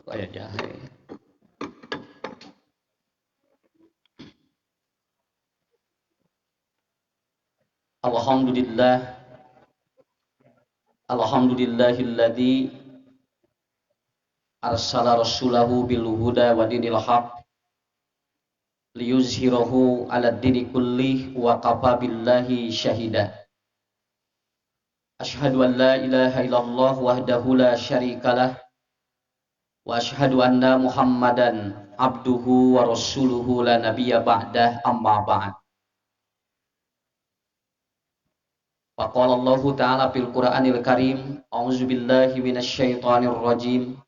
Kayak jahe. Alhamdulillah, alhamdulillahilladzi arsala rasulahu bil huda wa dinil haq liyuzhirahu 'ala dini kullih wa kafa billahi syahida. Asyhadu an la ilaha illallah wahdahu la syarikalah wa asyhadu anna Muhammadan abduhu wa rasuluhu la nabiyya ba'dah, amma ba'd. Faqala Allah ta'ala fil Qur'anil Karim, a'udzu billahi minasyaitonir rajim.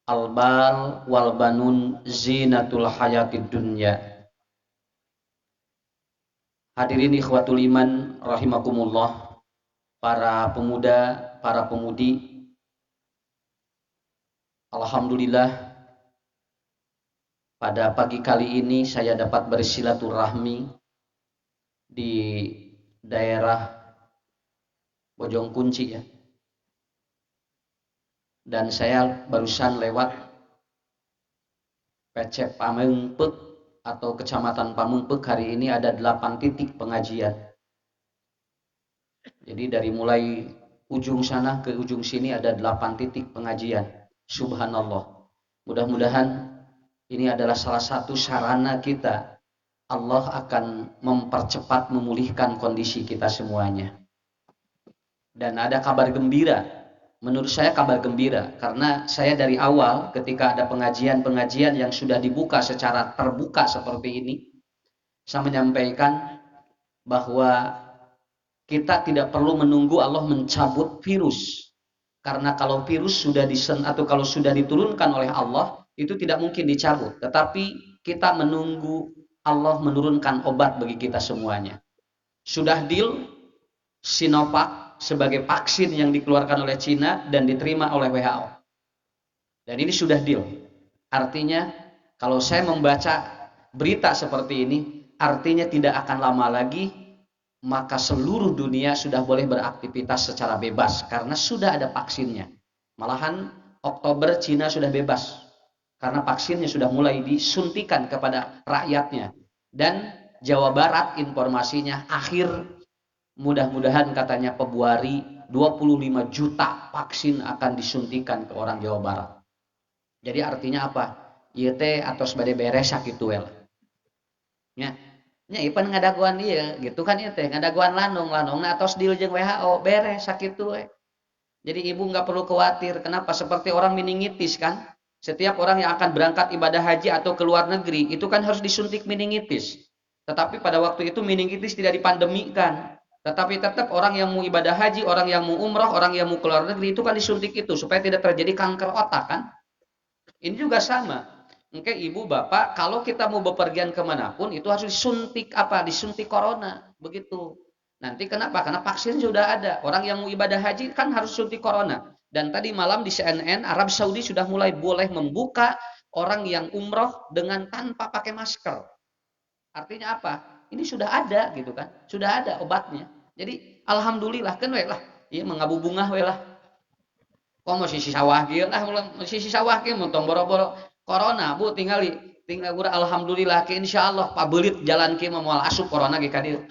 Al-bal wal banun zinatul hayatid dunya. Hadirin ikhwatul iman rahimakumullah, para pemuda, para pemudi. Alhamdulillah, pada pagi kali ini saya dapat bersilaturahmi di daerah Bojong Kunci ya. Dan saya barusan lewat PC Pamengpeuk atau Kecamatan Pamengpeuk. Hari ini ada 8 titik pengajian. Jadi dari mulai ujung sana ke ujung sini ada 8 titik pengajian. Subhanallah. Mudah-mudahan ini adalah salah satu sarana kita. Allah akan mempercepat memulihkan kondisi kita semuanya. Dan ada kabar gembira. Menurut saya kabar gembira, karena saya dari awal ketika ada pengajian-pengajian yang sudah dibuka secara terbuka seperti ini, saya menyampaikan bahwa kita tidak perlu menunggu Allah mencabut virus. Karena kalau virus sudah kalau sudah diturunkan oleh Allah, itu tidak mungkin dicabut. Tetapi kita menunggu Allah menurunkan obat bagi kita semuanya. Sudah deal Sinovac sebagai vaksin yang dikeluarkan oleh Cina dan diterima oleh WHO. Dan ini sudah deal. Artinya kalau saya membaca berita seperti ini, artinya tidak akan lama lagi maka seluruh dunia sudah boleh beraktivitas secara bebas karena sudah ada vaksinnya. Malahan Oktober Cina sudah bebas karena vaksinnya sudah mulai disuntikan kepada rakyatnya. Dan Jawa Barat informasinya akhir mudah-mudahan katanya Februari 25 juta vaksin akan disuntikan ke orang Jawa Barat. Jadi artinya apa? Ieu teh atos bade beres sakitu we. Nya, nya ipan ngadaguan ieu gitu kan ieu teh ngadaguan lanung-lanungna atos deal jeung WHO beres sakitu we. Jadi ibu nggak perlu khawatir. Kenapa? Seperti orang meningitis kan? Setiap orang yang akan berangkat ibadah haji atau ke luar negeri itu kan harus disuntik meningitis. Tetapi pada waktu itu meningitis tidak dipandemikan. Tetapi tetap orang yang mau ibadah haji, orang yang mau umroh, orang yang mau keluar negeri itu kan disuntik itu supaya tidak terjadi kanker otak kan. Ini juga sama. Oke, ibu bapak, kalau kita mau bepergian kemanapun itu harus disuntik apa? Disuntik corona, begitu. Nanti kenapa? Karena vaksin sudah ada. Orang yang mau ibadah haji kan harus suntik corona. Dan tadi malam di CNN Arab Saudi sudah mulai boleh membuka orang yang umroh dengan tanpa pakai masker. Artinya apa? Ini sudah ada gitu kan? Sudah ada obatnya. Jadi alhamdulillah kan we lah, ieu mangabubungah we lah. Komo sisi sawah kieu lah, sisi sawah kieu mun tong boro-boro corona Bu tinggal urang alhamdulillah ke insyaallah pabeulit jalan kieu moal asup corona ge ka dieu.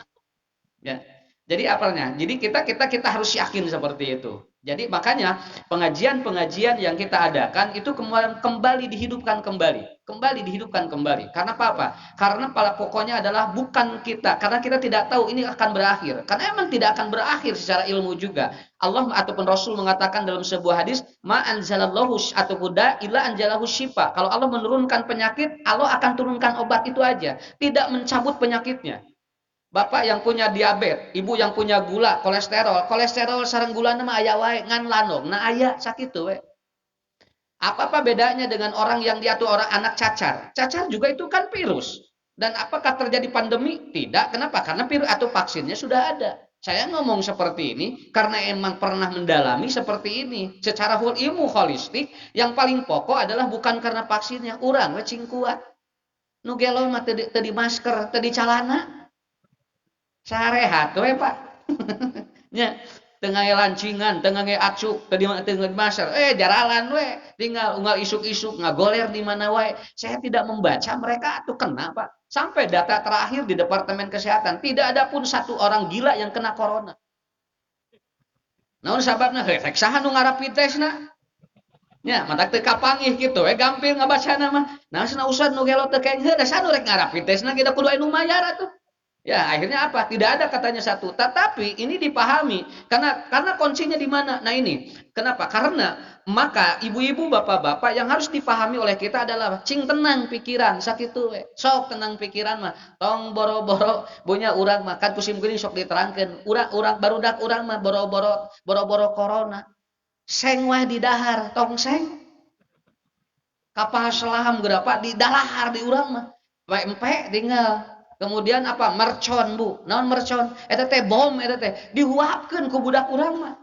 Ya. Jadi apanya? Jadi kita harus yakin seperti itu. Jadi makanya pengajian-pengajian yang kita adakan itu kembali dihidupkan kembali. Karena apa? Karena pada pokoknya adalah bukan kita. Karena kita tidak tahu ini akan berakhir. Karena emang tidak akan berakhir secara ilmu juga. Allah ataupun Rasul mengatakan dalam sebuah hadis, ma anzalallahu ataupun da illa anzalahu syifa. Kalau Allah menurunkan penyakit, Allah akan turunkan obat itu aja. Tidak mencabut penyakitnya. Bapak yang punya diabetes, ibu yang punya gula, kolesterol sareng gula mah aya wae ngan lanong, nah aya sakitu we. Apa bedanya dengan orang yang dia tuh orang anak cacar? Cacar juga itu kan virus. Dan apakah terjadi pandemi? Tidak. Kenapa? Karena virus atau vaksinnya sudah ada. Saya ngomong seperti ini karena emang pernah mendalami seperti ini. Secara ilmu holistik, yang paling pokok adalah bukan karena vaksinnya. Urang we cing kuat. Nu gelo mah teu di masker, teu di calana. Sarehat we Pak. Ya. tengah lancingan, tengah acuk, tengah master, jaralan we, tinggal unggal isuk-isuk, ngagoler di mana wae. Saya tidak membaca mereka tuh kenapa. Sampai data terakhir di Departemen Kesehatan, tidak ada pun satu orang gila yang kena corona. Namun sababna rek saha nu ngarapi tesna? Ya, matak teu kapangih kitu gampil ngabacana mah. Nah, cenah usah nu gelo teu keng heuh, da sanu rek ngarapi tesna kita kudu anu mayar atuh. Ya, akhirnya apa? Tidak ada katanya satu. Tetapi ini dipahami karena kuncinya di mana? Nah, ini. Kenapa? Karena maka ibu-ibu, bapak-bapak yang harus dipahami oleh kita adalah cing tenang pikiran sakitu we. Sok tenang pikiran mah. Tong boro-boro punya urang mah kan kusim geuning sok diterangkeun. Urang barudak urang mah boro-boro corona. Seng weh di dahar, tong seng. Kapal selam gerapa di dalahar di urang mah. Empe tinggal. Kemudian apa? Mercon, Bu. Naon mercon? Eta teh bom eta teh dihuapkeun ku budak urang mah.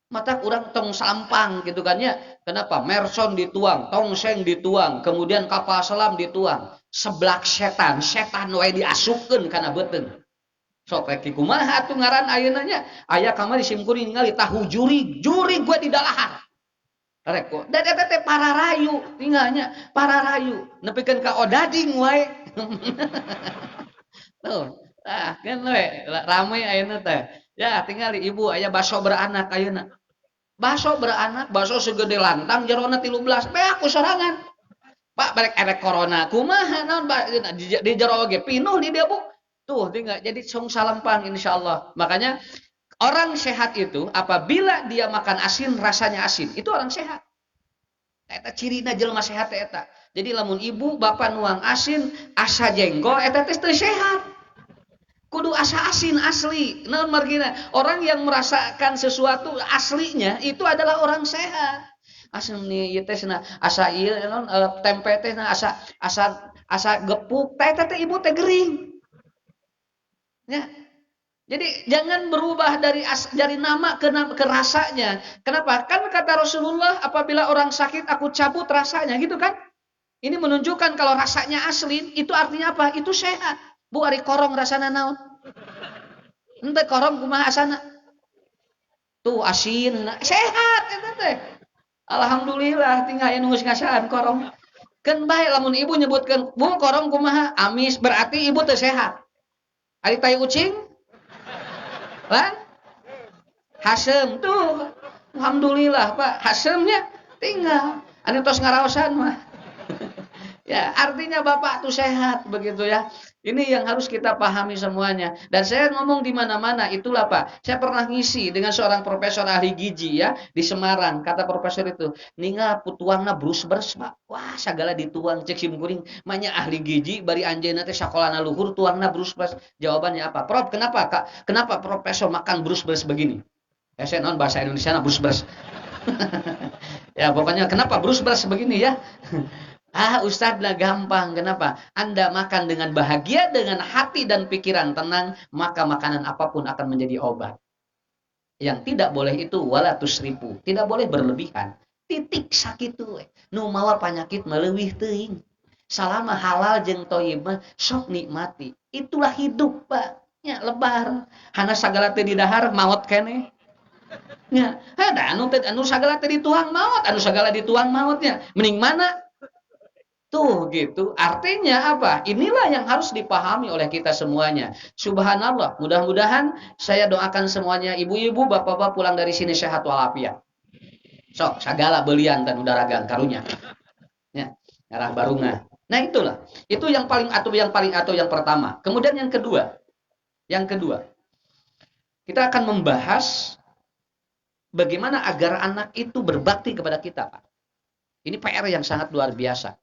Mata urang tong sampang gitu kan ya. Kenapa? Mercon dituang, tongseng dituang, kemudian kapal selam dituang. Seblak setan wae diasupkeun kana beuteung. Sok rek kumaha atuh ngaran ayeuna nya? Aya kamari simkuring ningali tahu juri gua di dalahar. Rek kok. Da eta teh pararayu tinggalnya, pararayu. Nepikeun ka odading wae. Tuh, kan we ramai ayeuna teh. Ya, tinggal ibu aya baso beranak ayeuna. Baso beranak, baso segede lantang jerona 13. Bea aku sorangan. Pak balik erek corona. Kumaha naon di jero oge pinuh di dia, Bu. Tuh, tinggal jadi song salampang insyaallah. Makanya orang sehat itu apabila dia makan asin rasanya asin. Itu orang sehat. Eta cirina jelema sehat eta. Jadi lamun ibu bapak nuang asin, asa jengkol eta teh teu sehat. Kudu asa asin asli. Naon margina? Orang yang merasakan sesuatu aslinya itu adalah orang sehat. Asam nih ieu teh asa ieu naon tempe teh asa gepuk, teh ibu teh gering. Ya. Jadi jangan berubah dari nama ke rasanya. Kenapa? Kan kata Rasulullah apabila orang sakit aku cabut rasanya gitu kan? Ini menunjukkan kalau rasanya asli itu artinya apa? Itu sehat. Bu ari korong rasana naon? Henteu korong kumaha asana? Tuh asin, sehat eta teh. Alhamdulillah tinggal anu geus ngasaan korong. Keun bae lamun ibu nyebutkeun, "Bu, korong kumaha?" Amis, berarti ibu teu sehat. Ari tai ucing? Lah? Hasem tuh. Alhamdulillah, Pak. Hasemnya tinggal. Anu tos ngaraosan mah. Ya, artinya Bapak tuh sehat begitu ya. Ini yang harus kita pahami semuanya. Dan saya ngomong di mana-mana itulah Pak. Saya pernah ngisi dengan seorang profesor ahli gizi ya di Semarang. Kata profesor itu, "Ningal putuangna brus-bers, Pak." Wah, sagala dituang cek simkuring. Manya ahli gizi bari anjeunna teh sakolana luhur tuangna brus-bers. Jawabannya apa? "Prof, kenapa Kak? Kenapa profesor makan brus-bers begini?" Ya saya non bahasa Indonesia brus-bers. Ya, pokoknya kenapa brus-bers begini ya? Ustadz lah gampang. Kenapa? Anda makan dengan bahagia, dengan hati dan pikiran tenang, maka makanan apapun akan menjadi obat. Yang tidak boleh itu wala tusrifu. Tidak boleh berlebihan. Titik sakitu we. Nu mawa panyakit meleuwih teuing. Salama halal jeung thayyib mah sok nikmati. Itulah hidup, Pak. Ya, lebar. Hana sagala teu didahar maot keneh. Ya, ada anu sagala teu dituang maot, anu sagala dituang maotnya. Mending mana? Tuh gitu. Artinya apa? Inilah yang harus dipahami oleh kita semuanya. Subhanallah. Mudah-mudahan saya doakan semuanya ibu-ibu, bapak-bapak pulang dari sini sehat walafiat. Sok sagala belian dan udaragan karunya. Ya, arah barunga. Nah, itulah. Itu yang paling yang pertama. Kemudian yang kedua. Kita akan membahas bagaimana agar anak itu berbakti kepada kita, Pak. Ini PR yang sangat luar biasa.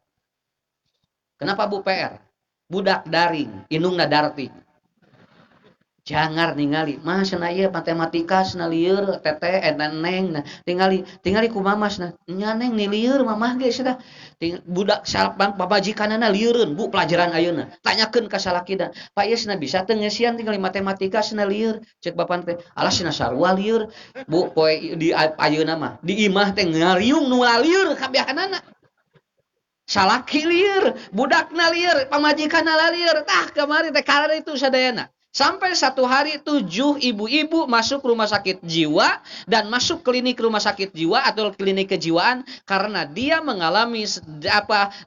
Kenapa Bu PR? Budak daring, inungna darti. Jangar ningali, mas cenah ieu matematika cenah lieur teteh neng nah tingali ku mamas nah nya neng ni lieur mamah ge cenah. Budak sarpan pabajikanana lieureun Bu pelajaran ayeuna. Tanyakeun ka salakina, "Pak ieu cenah bisa teu ngeusian tingali matematika cenah lieur?" Ceuk bapan teh, "Alah cenah sarua lieur." Bu poe di ayeuna mah di imah teh ngariung nu lieur kabehanana. Salaki lieur, budakna lieur, pamajikanna lieur, tah kamari teh karena itu sadayana. Sampai satu hari 7 ibu-ibu masuk rumah sakit jiwa dan masuk klinik rumah sakit jiwa atau klinik kejiwaan karena dia mengalami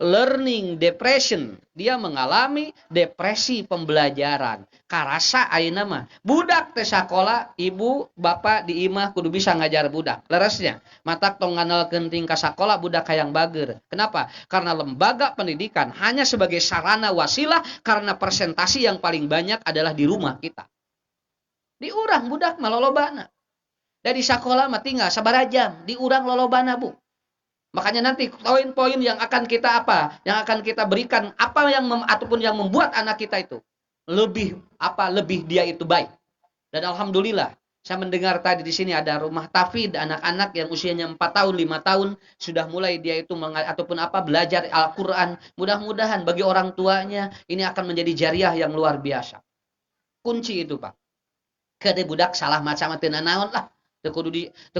learning depression. Dia mengalami depresi pembelajaran. Karasa ayeuna mah budak teh sakola, ibu bapak di imah kudu bisa ngajar budak. Leresnya, matak tong nganalkeun tingkah sakola budak hayang bager. Kenapa? Karena lembaga pendidikan hanya sebagai sarana wasilah karena presentasi yang paling banyak adalah di rumah kita. Di urang budak mah lolobana. Dari sekolah mah tinggal sabarajam, di urang lolobana, Bu. Makanya nanti poin-poin yang akan kita yang akan kita berikan ataupun yang membuat anak kita itu lebih dia itu baik. Dan alhamdulillah saya mendengar tadi di sini ada rumah tahfidz anak-anak yang usianya 4 tahun, 5 tahun sudah mulai dia itu belajar Al-Qur'an. Mudah-mudahan bagi orang tuanya ini akan menjadi jariah yang luar biasa. Kunci itu, Pak. Kade budak salah macam teu naon lah. Teu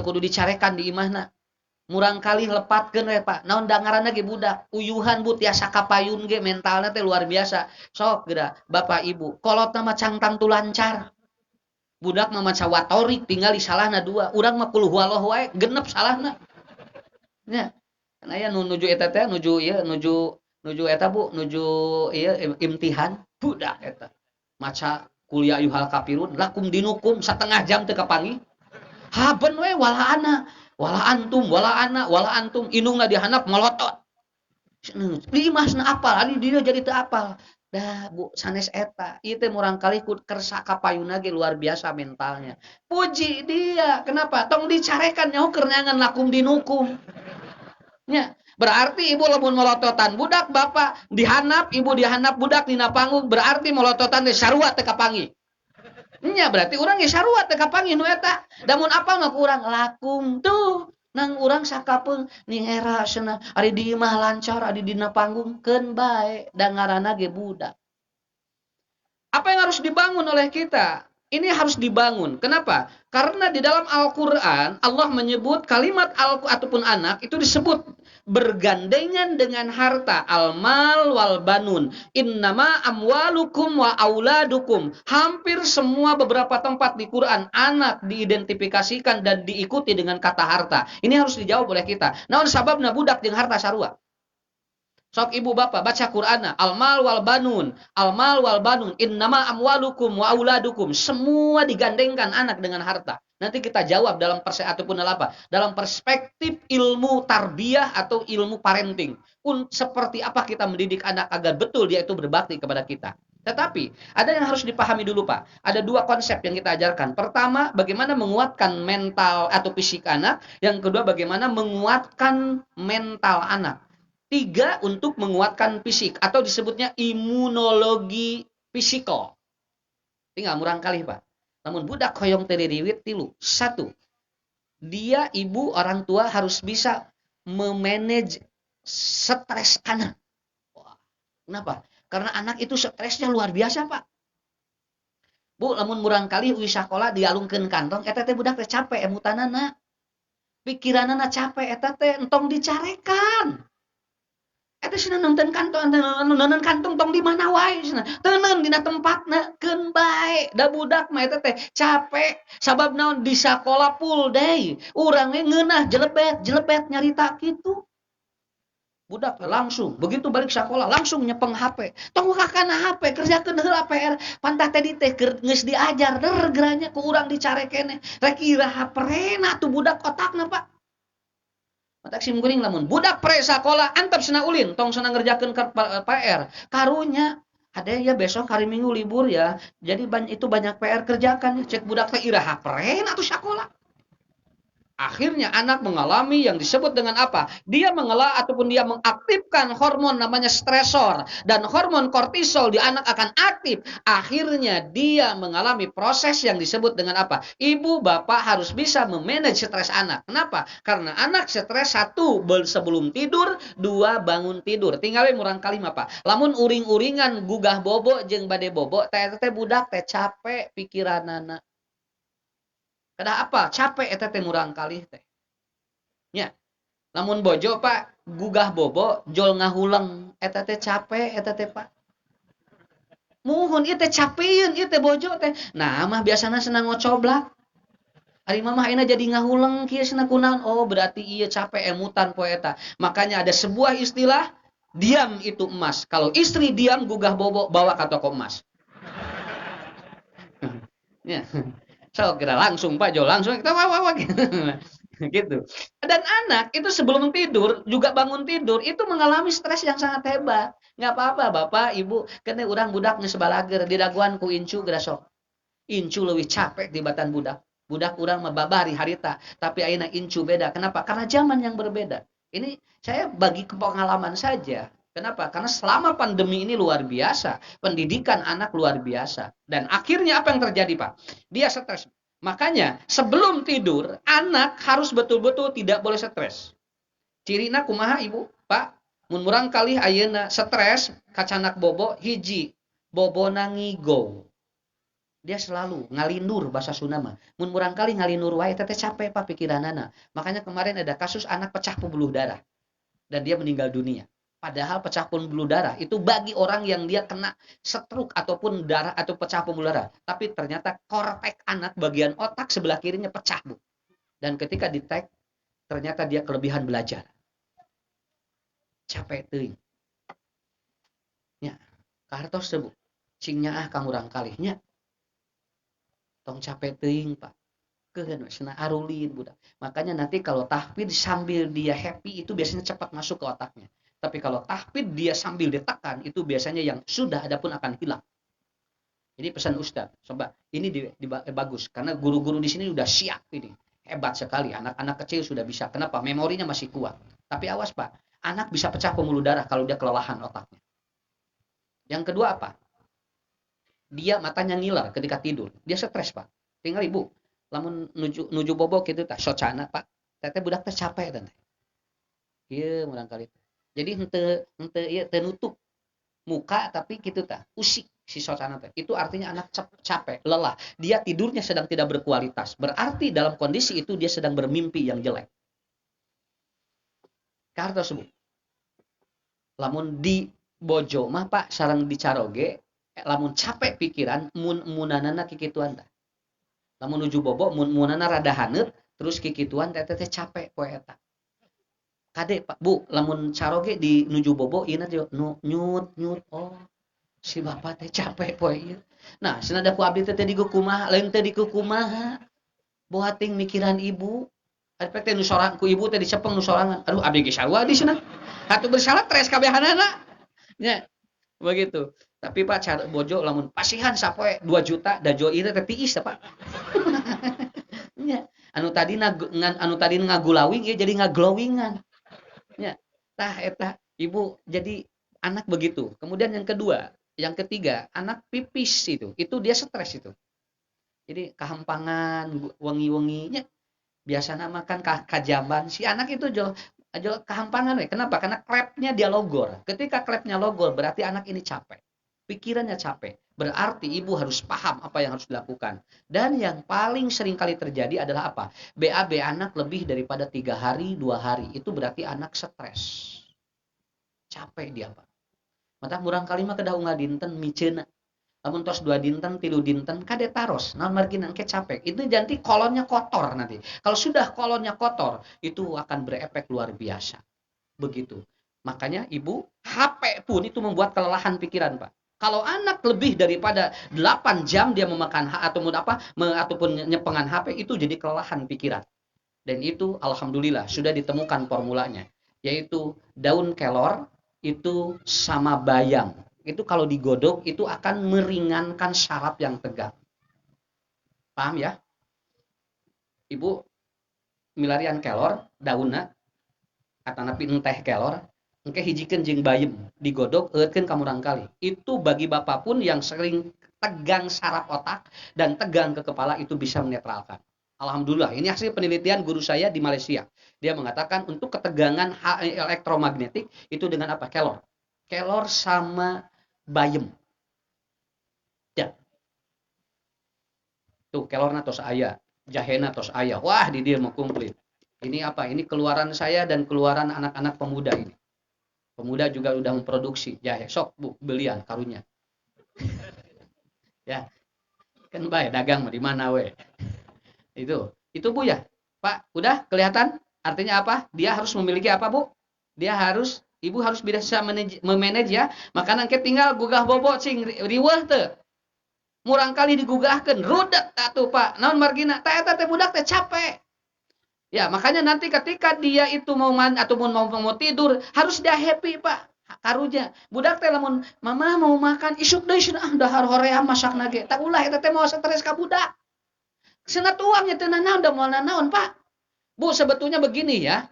kudu dicarekan di imahna. Murang kali lepatkeun we Pak. Naon da ngaranna ge budak. Uyuhan Bu tiasa kapayun ge mentalna teh luar biasa. Sok geura Bapak Ibu, kolotna mah cangtang tu lancar. Budak mah maca watorik tinggal di salahna 2. Urang mah qul huwallahu wae genep salahna. Nya. Kan aya nu nuju eta teh nuju eta Bu, nuju ieu imtihan budak eta. Maca kuliah ayyuhal kafirun lakum dinukum setengah jam teu kapangi. Haben we walaana. Wala antum, wala ana, wala antum, inungna dihanap melotot. Limasna apal, ari dia jadi teu apal. Dah Bu, sanes eta. Ieu teh murang kali kersa kapayuna ge luar biasa mentalnya. Puji dia. Kenapa? Tong dicarekan nyaho keur neangan lakum dinukum. Nya, berarti ibu lamun melototan budak bapak dihanap, ibu dihanap budak dina panggung, berarti melototan teh sarua teu kapangi. Nya berarti urang ge sarua teu kapanggih nu eta. Damun apal mah urang lakum tuh nang urang sakapeung ning era cenah ari di imah lancar ari dina panggung keun bae da ngaranna ge budak. Apa yang harus dibangun oleh kita? Ini harus dibangun. Kenapa? Karena di dalam Al-Qur'an Allah menyebut kalimat ataupun anak itu disebut bergandengan dengan harta. Al-mal wal banun. Innama amwalukum wa auladukum. Hampir semua beberapa tempat di Quran anak diidentifikasikan dan diikuti dengan kata harta. Ini harus dijawab oleh kita. Naon sababna budak jeung harta sarua? Sok ibu bapak baca Qur'ana, al-mal wal banun, al-mal wal banun, innama amwalukum wa auladukum. Semua digandengkan anak dengan harta. Nanti kita jawab dalam dalam perspektif ilmu tarbiyah atau ilmu parenting. Seperti apa kita mendidik anak agar betul dia itu berbakti kepada kita. Tetapi ada yang harus dipahami dulu Pak. Ada 2 konsep yang kita ajarkan. Pertama, bagaimana menguatkan mental atau fisik anak. Yang kedua, bagaimana menguatkan mental anak. 3 untuk menguatkan fisik atau disebutnya imunologi fisikal. Tinggal murang kali Pak. Namun budak hoyong teririwit 3. 1. Dia ibu orang tua harus bisa memanage stres anak. Kenapa? Karena anak itu stresnya luar biasa Pak. Bu, lamun murang kali uwi sakola dialungkeun kantong eta teh budak teh capek emutanana. Pikiranana capek eta teh entong dicarekan. Eta cenah nonton kantong tong di mana wae cenah. Teuneun dina tempatna keun bae. Da budak mah eta teh capek sabab naon di sakola full day. Urang ge ngeunah jelebet nyarita kitu. Budak langsung begitu balik sekolah langsung nyepeng HP. Tong kakana HP kerjakeun heula PR. Pantah tadi teh geus diajar geranya ku urang dicare keneh. Rek ira haprena tuh budak otakna Pak. Matak sim kuring lamun budak pre sakola antep cenah ulin tong cenah ngerjakeun PR. Karunya ada ya besok hari Minggu libur ya. Jadi itu banyak PR kerjakan. Cek budak teh ira haprena tuh sakola. Akhirnya anak mengalami yang disebut dengan apa? Dia ataupun dia mengaktifkan hormon namanya stresor. Dan hormon kortisol di anak akan aktif. Akhirnya dia mengalami proses yang disebut dengan apa? Ibu bapak harus bisa memanage stres anak. Kenapa? Karena anak stres 1 sebelum tidur, 2 bangun tidur. Tinggal murang kalimah Pak. Lamun uring-uringan gugah bobo jeung bade bobo, teh budak teh capek pikiranana. Kada apa? Capek eta teh murang kalih teh. Nya. Lamun bojo Pak, gugah bobo jol ngahuleng eta teh capek eta teh Pak. Muhun ieu teh capeun ieu teh bojo teh. Nah mah biasana senang ngocoblak. Ari mah ayeuna jadi ngahuleng kieu cenah kunaon? Oh berarti ieu capek emutan poe eta. Makanya ada sebuah istilah diam itu emas. Kalau istri diam gugah bobo bawa ka toko emas. Ya. So kira langsung Pak Jo langsung kita wah gitu. Dan anak itu sebelum tidur juga bangun tidur itu mengalami stres yang sangat hebat. Nggak apa-apa Bapak Ibu, kene urang budak geus balager didaguan ku incu geura sok. Incu leuwih capek tibatan budak. Budak urang mah babari harita, tapi ayeuna incu beda. Kenapa? Karena zaman yang berbeda. Ini saya bagi pengalaman saja. Kenapa? Karena selama pandemi ini luar biasa, pendidikan anak luar biasa. Dan akhirnya apa yang terjadi, Pak? Dia stres. Makanya sebelum tidur, anak harus betul-betul tidak boleh stres. Cirina kumaha Ibu? Pak, mun murang kali ayeuna stres, kacanak bobo hiji, bobona ngigo. Dia selalu ngalindur bahasa Sunda mah. Mun murang kali ngalindur wae teh capek Pak pikiranana. Makanya kemarin ada kasus anak pecah pembuluh darah dan dia meninggal dunia. Padahal pecah pembuluh darah itu bagi orang yang dia kena stroke ataupun darah atau pecah pembuluh darah. Tapi ternyata kortek anak bagian otak sebelah kirinya pecah, Bu. Dan ketika ditek ternyata dia kelebihan belajar. Capek teuing. Nya, kartos teh, Bu. Cing nyaah kang urang kali nya. Tong capek teuing, Pak. Keun cenah arulin budak. Makanya nanti kalau tahfidz sambil dia happy itu biasanya cepat masuk ke otaknya. Tapi kalau tahfidz dia sambil ditekan itu biasanya yang sudah ada pun akan hilang. Jadi pesan Ustadz, coba ini bagus karena guru-guru di sini udah siap ini. Hebat sekali, anak-anak kecil sudah bisa. Kenapa? Memorinya masih kuat. Tapi awas Pak, anak bisa pecah pembuluh darah kalau dia kelelahan otaknya. Yang kedua apa? Dia matanya ngiler ketika tidur. Dia stres Pak. Tinggal Ibu, lamun nuju bobo gitu tak socana Pak. Teteh budak teh capek teh. Ieu murang kali. Jadi henteu ieu teu nutup muka tapi gitu tah. Usik si socana teh. Itu artinya anak capek, lelah. Dia tidurnya sedang tidak berkualitas. Berarti dalam kondisi itu dia sedang bermimpi yang jelek. Kartos Bu. Lamun di bojo mah Pak sareng dicaroge lamun capek pikiran munanana kikituan tah. Lamun nuju bobo munana rada haneut terus kikituan teh capek poe eta. Kade Pak Bu lamun caroge di nuju bobo ieu nyut oh si bapak teh capek poe ieu. Nah senada ku abdi teh digo kumaha lain teh digo kumaha. Boating mikiran ibu. Arep teh nu sorang ku ibu teh dicepeng nu sorangan. Aduh abdi ge sarua di cenah. Atuh bersalah tres kabehanana. Nya begitu. Tapi Pak bojo lamun pasihan sapoe 2 juta da jo ieu teh tiis Pak. Nya anu tadi ngagulawing ieu jadi ngaglowingan. Ya, tah eta ibu jadi anak begitu. Kemudian yang kedua, yang ketiga, anak pipis itu dia stres itu. Jadi kehampangan, wengi-wenginya biasanya makan kajaban si anak itu jo kehampangan we. Kenapa? Karena klepnya dia logor. Ketika klepnya logor berarti anak ini capek. Pikirannya capek. Berarti ibu harus paham apa yang harus dilakukan. Dan yang paling sering kali terjadi adalah apa? BAB anak lebih daripada 3 hari, 2 hari. Itu berarti anak stres. Capek dia, Pak. Mata murang kali mah kedah unggal dinten miceuna. Lamun tos 2 dinten, 3 dinten, kade taros. Naon marginan ke capek. Itu nanti kolonnya kotor nanti. Kalau sudah kolonnya kotor, itu akan berefek luar biasa. Begitu. Makanya ibu, HP pun itu membuat kelelahan pikiran, Pak. Kalau anak lebih daripada 8 jam dia memakan ataupun nyepengan HP itu jadi kelelahan pikiran. Dan itu alhamdulillah sudah ditemukan formulanya, yaitu daun kelor itu sama bayam. Itu kalau digodok itu akan meringankan saraf yang tegang. Paham ya? Ibu milarian kelor daunna atanapi teh kelor engke hijikeun jeung bayem digodok eutkeun ka murang kali. Itu bagi bapak pun yang sering tegang saraf otak dan tegang ke kepala itu bisa menetralkan. Alhamdulillah, ini hasil penelitian guru saya di Malaysia. Dia mengatakan untuk ketegangan elektromagnetik itu dengan apa? Kelor. Kelor sama bayem. Ya. Tuh kelorna tos aya, jahena tos aya. Wah, di dia mau komplit. Ini apa? Ini keluaran saya dan keluaran anak-anak pemuda ini. Pemuda juga udah memproduksi jahe. Sok Bu, belian karunya. Ya, kan bae dagang di mana we. Itu Bu ya. Pak, udah kelihatan artinya apa? Dia harus memiliki apa, Bu? Ibu harus bisa memanage ya. Makanan ke tinggal gugah bobo cing riweuh teu. Murang kali digugahkeun, rudet atuh Pak. Naon margina? Tah eta teh budak teh capek. Ya, makanya nanti ketika dia itu ataupun mau tidur, harus dia happy, Pak. Karunya. Budak teh lamun mama mau makan, isuk deui cenah dahar hoream masakna ge. Tak ulah eta teh mau stres ka budak. Cenah tuangnya teu nanaon da moal nanaon, Pak. Bu, sebetulnya begini ya.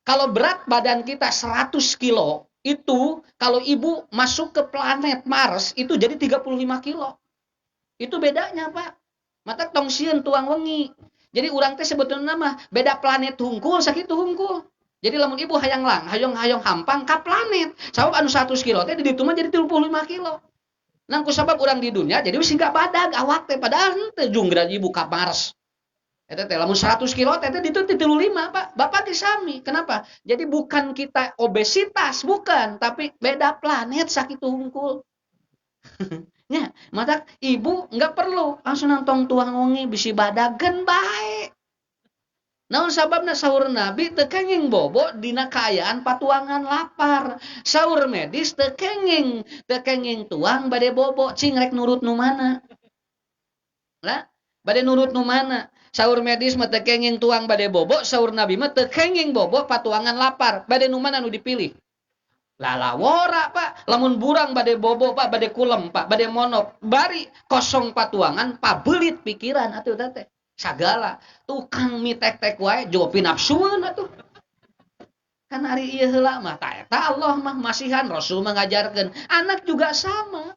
Kalau berat badan kita 100 kilo, itu kalau ibu masuk ke planet Mars, itu jadi 35 kilo. Itu bedanya, Pak. Mata tong sieun tuang wengi. Jadi urang teh sebetulna mah beda planet hungkul sakitu hungkul. Jadi lamun ibu hayang hampang ka planet. Sabab anu 100 kilo teh di ditu mah jadi 35 kilo. Nang kusabab urang di dunia jadi wis singkat badag awak teh padahal teh junggra ibu ka Mars. Eta teh lamun 100 kilo teh ditu 35, Pak. Bapak disami. Kenapa? Jadi bukan kita obesitas, bukan, tapi beda planet sakitu hungkul. Nya, mata ibu nggak perlu langsung nantong tuang wengi bisi badagen bae. Naon sababna sahur Nabi teu kenging bobo dina kaayaan patuangan lapar. Sahur medis teu kenging tuang bade bobo cing rek nurut nu mana. Lah, bade nurut nu mana? Sahur medis mah teu kenging tuang bade bobo, sahur Nabi mah teu kenging bobo patuangan lapar. Bade nu mana nu dipilih? Lalawora Pak, lamun burang bade bobo Pak, bade kulem Pak, bade monok, bari kosong patuangan, pabelit pikiran atuh teh. Sagala tukang mie tek-tek wae jopi nafsueun atuh. Kan ari ieu heula mah ta eta Allah mah masihan Rasul mengajarkan. Anak juga sama.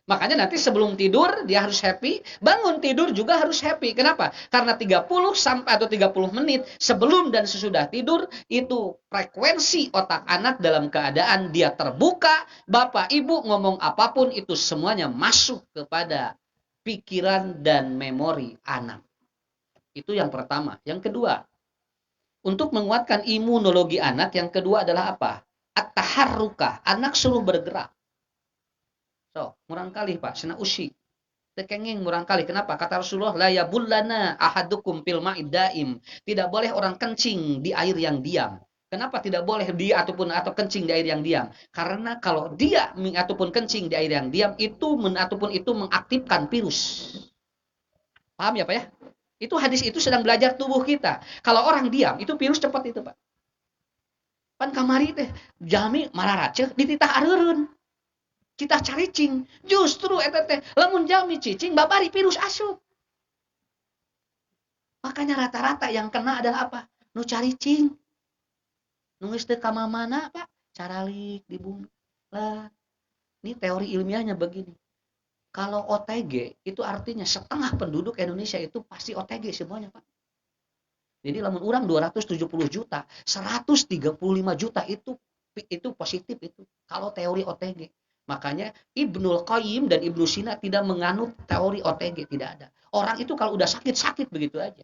Makanya nanti sebelum tidur dia harus happy, bangun tidur juga harus happy. Kenapa? Karena 30 sampai atau 30 menit sebelum dan sesudah tidur itu frekuensi otak anak dalam keadaan dia terbuka, bapak ibu ngomong apapun itu semuanya masuk kepada pikiran dan memori anak. Itu yang pertama. Yang kedua, untuk menguatkan imunologi anak, yang kedua adalah apa? At-taharruka, anak suruh bergerak. So, murang kali Pak, sena usi. Tekenging murang kali. Kenapa? Kata Rasulullah, la yabullana ahadukum fil ma'id daim. Tidak boleh orang kencing di air yang diam. Kenapa tidak boleh dia atau kencing di air yang diam? Karena kalau dia ataupun kencing di air yang diam itu mengaktifkan virus. Paham ya Pak ya? Itu hadis itu sedang belajar tubuh kita. Kalau orang diam itu virus cepat itu Pak. Pan kamari teh jami mararaceh dititah areureun. Kita caricing. Justru eta teh lamun jami cicing babari virus asup. Makanya rata-rata yang kena adalah apa? Nu caricing. Nungis teu ka mana Pak? Caralik di bumi. Lah, ini teori ilmiahnya begini. Kalau OTG itu artinya setengah penduduk Indonesia itu pasti OTG semuanya Pak. Jadi lamun urang 270 juta, 135 juta itu positif itu. Kalau teori OTG. Makanya Ibnul Qayyim dan Ibnu Sina tidak menganut teori OTG, tidak ada. Orang itu kalau udah sakit begitu aja.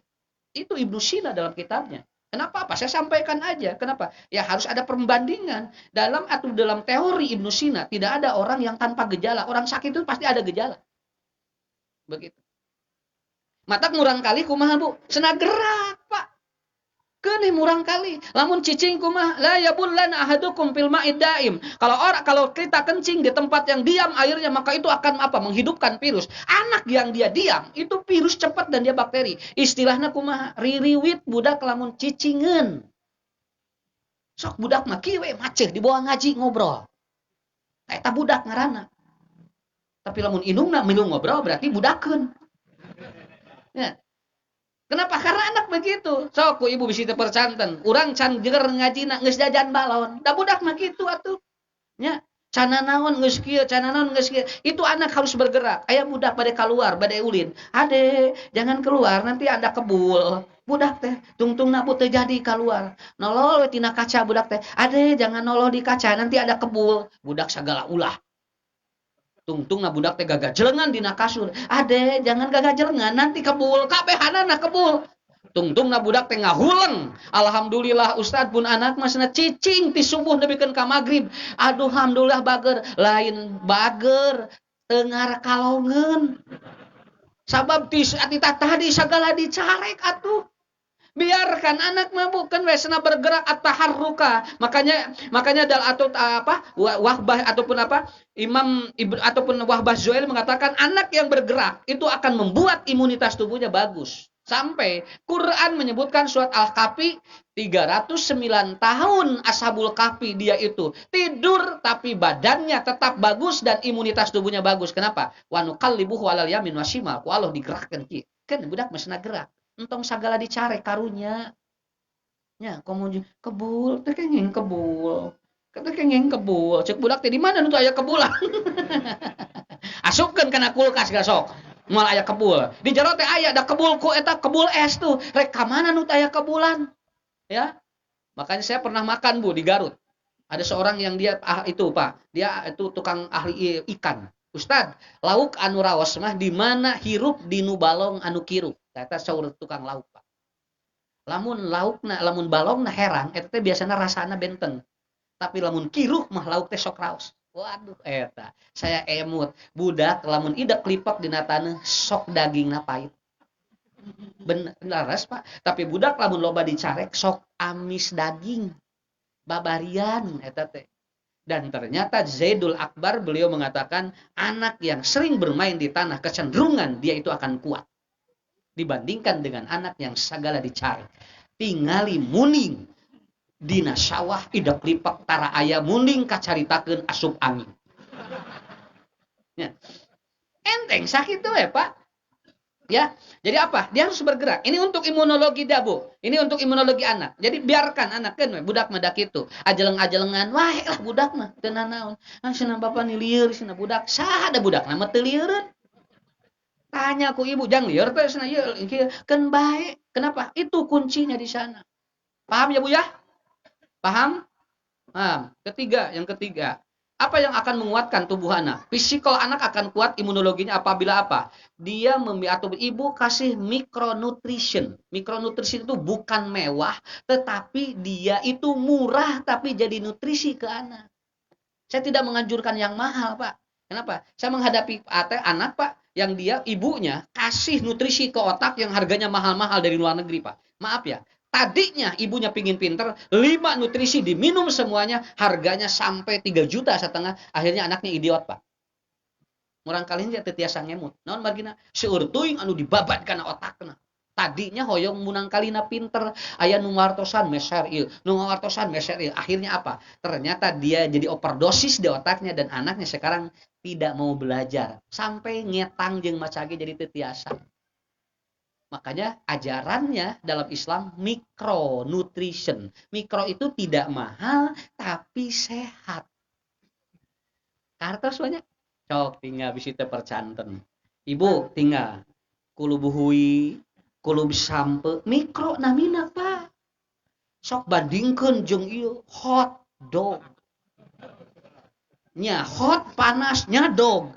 Itu Ibnu Sina dalam kitabnya. Kenapa? Apa? Saya sampaikan aja. Kenapa? Ya harus ada perbandingan. Dalam teori Ibnu Sina tidak ada orang yang tanpa gejala. Orang sakit itu pasti ada gejala. Begitu. Mata murang kali kumaha Bu? Sena gerak Pak. Keneh murang kali. Lamun cicing kumaha la yabullan ahadukum fil ma'id daim. Kalau kita kencing di tempat yang diam airnya maka itu akan menghidupkan virus. Anak yang dia diam itu virus cepat dan dia bakteri. Istilahnya kumaha ririwit budak lamun cicingeun. Sok budak mah kieu we maceh di bawah ngaji ngobrol. Eta budak ngaranna. Tapi lamun indungna milu ngobrol berarti budakeun. Ya. Kenapa? Karena anak begitu. Sok ibu bisi teu percanten. Urang can jeueur ngajina geus jajan balon. Da budak mah kitu atuh. Nya, cana naon geus kieu, cana naon geus kieu. Itu anak harus bergerak. Aya budak bade keluar, bade ulin. Ade, jangan keluar nanti Anda kebul. Budak teh tungtungna bu teu jadi keluar. Nolol we tina kaca budak teh. Ade, jangan nolol di kaca nanti ada kebul. Budak sagala ulah. Tungtungna budak teh gagajelengan dina kasur. Ade, jangan gagajelengan nanti kebul. Kabehanana kebul. Tungtungna budak teh ngahuleng. Alhamdulillah Ustad pun anak masna cicing ti subuh nepikeun ka magrib. Aduh alhamdulillah bager. Lain bager. Tengar kalongen. Sabab tadi segala dicarek atuh. Biarkan anak mah bukan wesna bergerak at-taharruka. Makanya atau apa? Wahbah ataupun apa? Imam ataupun Wahbah Zuhail mengatakan anak yang bergerak itu akan membuat imunitas tubuhnya bagus. Sampai Quran menyebutkan surat Al-Kahfi 309 tahun Ashabul Kahfi dia itu tidur tapi badannya tetap bagus dan imunitas tubuhnya bagus. Kenapa? Wa nuqallibuhu 'alal yamin washimal. Ku Allah digerakkan kieu. Kan budak mesna gerak. Entong sagala dicari karunya nya komo kebul teh kenging kebul kata kenging kebul cek budak teh di mana nu aya kebulan asupkeun kana kulkas gasok moal aya kebul di jero teh aya da kebul ku eta kebul es tuh rek ka mana nu aya kebulan ya makanya saya pernah makan Bu di Garut ada seorang yang dia itu Pak dia itu tukang ahli ikan Ustad lauk anu raos mah di mana hirup di nu balong anu kirup eta saur tukang lauk Pak. Lamun balongna herang eta teh biasana rasana benten. Tapi lamun kiruh mah lauk teh sok raos. Waduh eta, saya emut. Budak lamun idek lipak dina taneuh sok dagingna pait. Bener laras Pak, tapi budak lamun loba dicarek sok amis daging. Babarian eta teh. Dan ternyata Zaidul Akbar beliau mengatakan anak yang sering bermain di tanah kecenderungan dia itu akan kuat. Dibandingkan dengan anak yang segala dicari. Tingali muning dina sawah idak lipak tara aya muning kacaritakeun asup angin. Ya. Enteng sakitu Pak. Ya. Jadi apa? Dia harus bergerak. Ini untuk imunologi dah, Bu. Ini untuk imunologi anak. Jadi biarkan anak kan budak mah dak kitu. Ajeleng-ajelengan wae lah budak mah teu nanaon. Cenah bapa ni lieur cenah budak. Saha da budak mah teu lieureun. Tanya ku ibu, jangan liar teh sana kan baik. Kenapa? Itu kuncinya di sana. Paham ya Bu ya? Paham? Paham. Yang ketiga, apa yang akan menguatkan tubuh anak? Fisikal anak akan kuat imunologinya apabila apa? Dia atau ibu kasih micronutrition. Micronutrition itu bukan mewah, tetapi dia itu murah tapi jadi nutrisi ke anak. Saya tidak menganjurkan yang mahal, Pak. Kenapa? Saya menghadapi anak, Pak, yang dia ibunya kasih nutrisi ke otak yang harganya mahal-mahal dari luar negeri, Pak. Maaf ya. Tadinya ibunya pingin pinter, 5 nutrisi diminum semuanya, harganya sampai 3,5 juta. Akhirnya anaknya idiot, Pak. Murang kali ini teu tiasa ngemut. Naon margina? Seueur teuing anu dibabat kana otakna. Tadinya hoyong munang kalina pinter, aya nu ngartosan meser ieu, nu ngartosan meser ieu. Akhirnya apa? Ternyata dia jadi overdosis di otaknya dan anaknya sekarang tidak mau belajar. Sampai ngetang jeung macage jadi teu tiasa. Makanya ajarannya dalam Islam micronutrition. Mikro itu tidak mahal tapi sehat. Kartos banyak. Cok tinggal bisi teu percanten. Ibu tinggal kulubuhui kulub sampe mikro namina Pak. Sok bandingkeun jeung ieu hot dog. Nya hot panasnya dog.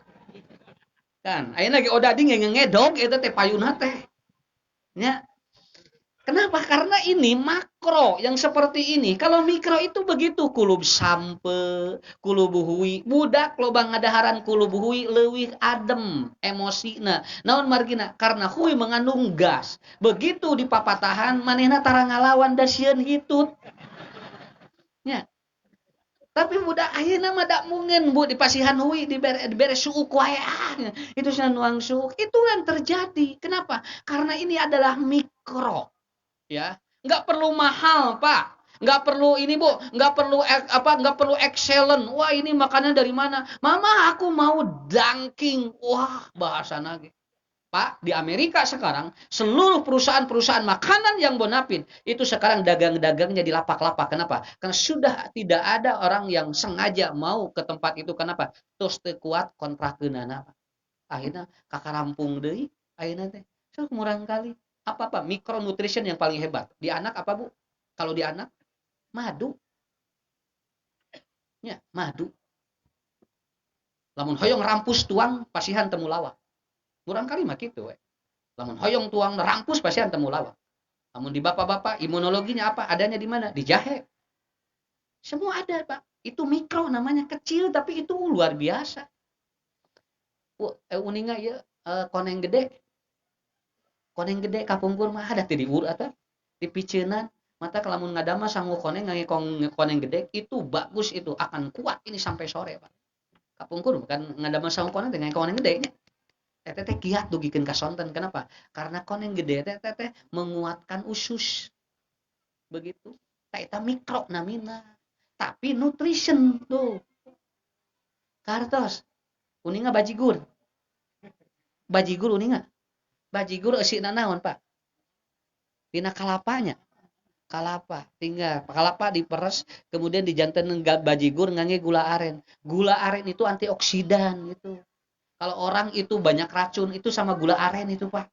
Kan ayeuna ge odading ngedog eta teh payuna teh. Nya kenapa? Karena ini makro yang seperti ini. Kalau mikro itu begitu kulub sampe, kulubuhui, budak loba ngadaharan kulubuhui leuwih adem emosina. Naon margina? Karena hui mengandung gas. Begitu di papatahan manehna tara ngalawan da sieun hitut. Nya. Tapi budak ayeuna mah da mungen Bu dipasihan hui dibere suuk wae. Itu cenah nuang suuk. Itu yang terjadi. Kenapa? Karena ini adalah mikro. Ya, nggak perlu mahal Pak, nggak perlu ini Bu, nggak perlu excellent. Wah ini makanan dari mana? Mama aku mau dunking. Wah bahasa lagi. Pak di Amerika sekarang seluruh perusahaan makanan yang bonafit itu sekarang dagang-dagangnya di lapak-lapak. Kenapa? Karena sudah tidak ada orang yang sengaja mau ke tempat itu. Kenapa? Terus kuat kontrakeunana. Akhirnya kakak rampung deui. Akhirnya teh murang kali. Apa mikronutrition yang paling hebat di anak apa Bu? Kalau di anak madu, ya madu. Lamun hoyong rampus tuang pasihan temu lawa. Murang kali mah kitu we. Lamun hoyong tuang rampus pasihan temu lawa. Lamun di bapak-bapak imunologinya apa? Adanya di mana? Di jahe. Semua ada Pak. Itu mikro namanya kecil tapi itu luar biasa. Uninga ya koneng gede. Koneng gede kapungkur mah ada di ur atau di picenan. Mata kalamun ngadama sanggup koneng ngangi koneng gede itu bagus itu akan kuat ini sampai sore Pak. Kapungkur bukan ngadama sanggup koneng dengan koneng gede nya. Teteh kiat dugikeun ka sonten. Kenapa? Karena koneng gede teteh menguatkan usus. Begitu. Eta mikro namina. Tapi nutrition tuh. Kartos. Uninga bajigur. Bajigur uninga. Bajigur eusina naon, Pak? Dina kalapanya. Kalapa, tinggal kalapa diperes, kemudian dijanten bajigur ngangge gula aren. Gula aren itu antioksidan gitu. Kalau orang itu banyak racun itu sama gula aren itu, Pak.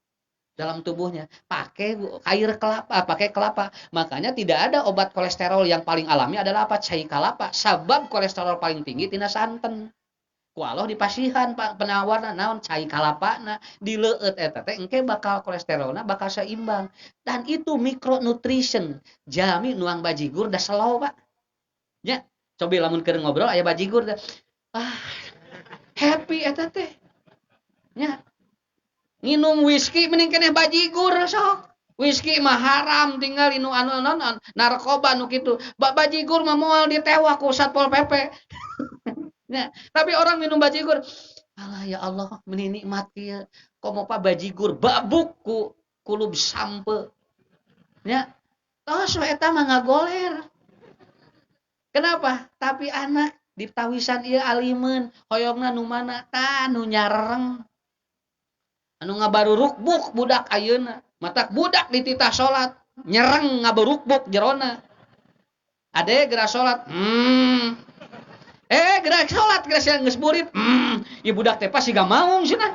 Dalam tubuhnya. Pakai air kelapa, pakai kelapa. Makanya tidak ada obat kolesterol yang paling alami adalah apa? Cai kalapa. Sabab kolesterol paling tinggi tina santen. Walau di pasihan Pak penawarna naon cai kalapana dileueut eta teh engke bakal kolesterolna bakal seimbang. Dan itu micronutrition. Jami nuang bajigur da slow, Pak. Nya, cobi lamun keur ngobrol aya bajigur da. Ah, happy eta teh. Nya. Nginum whisky mending keneh bajigur sok. Whisky mah haram tinggal inu anu narkoba nu kitu. Bajigur mah moal ditewak ku Satpol PP. Nah, tapi orang minum bajigur, alah ya Allah, meni nikmat kieu. Komo pa bajigur babuk ku kulub sampe. Nya, tos eta mah ngagoler. Kenapa? Tapi anak di tawisan ieu alimeun, hoyongna nu mana? Tah nu nyareng. Anu ngabarurukbuk budak ayeuna. Matak budak dititah salat, nyereng ngabarukbuk jerona. Ade geura salat, gerak salat gerak sia geus burit. Ieu budak teh pasti gak maung cenah.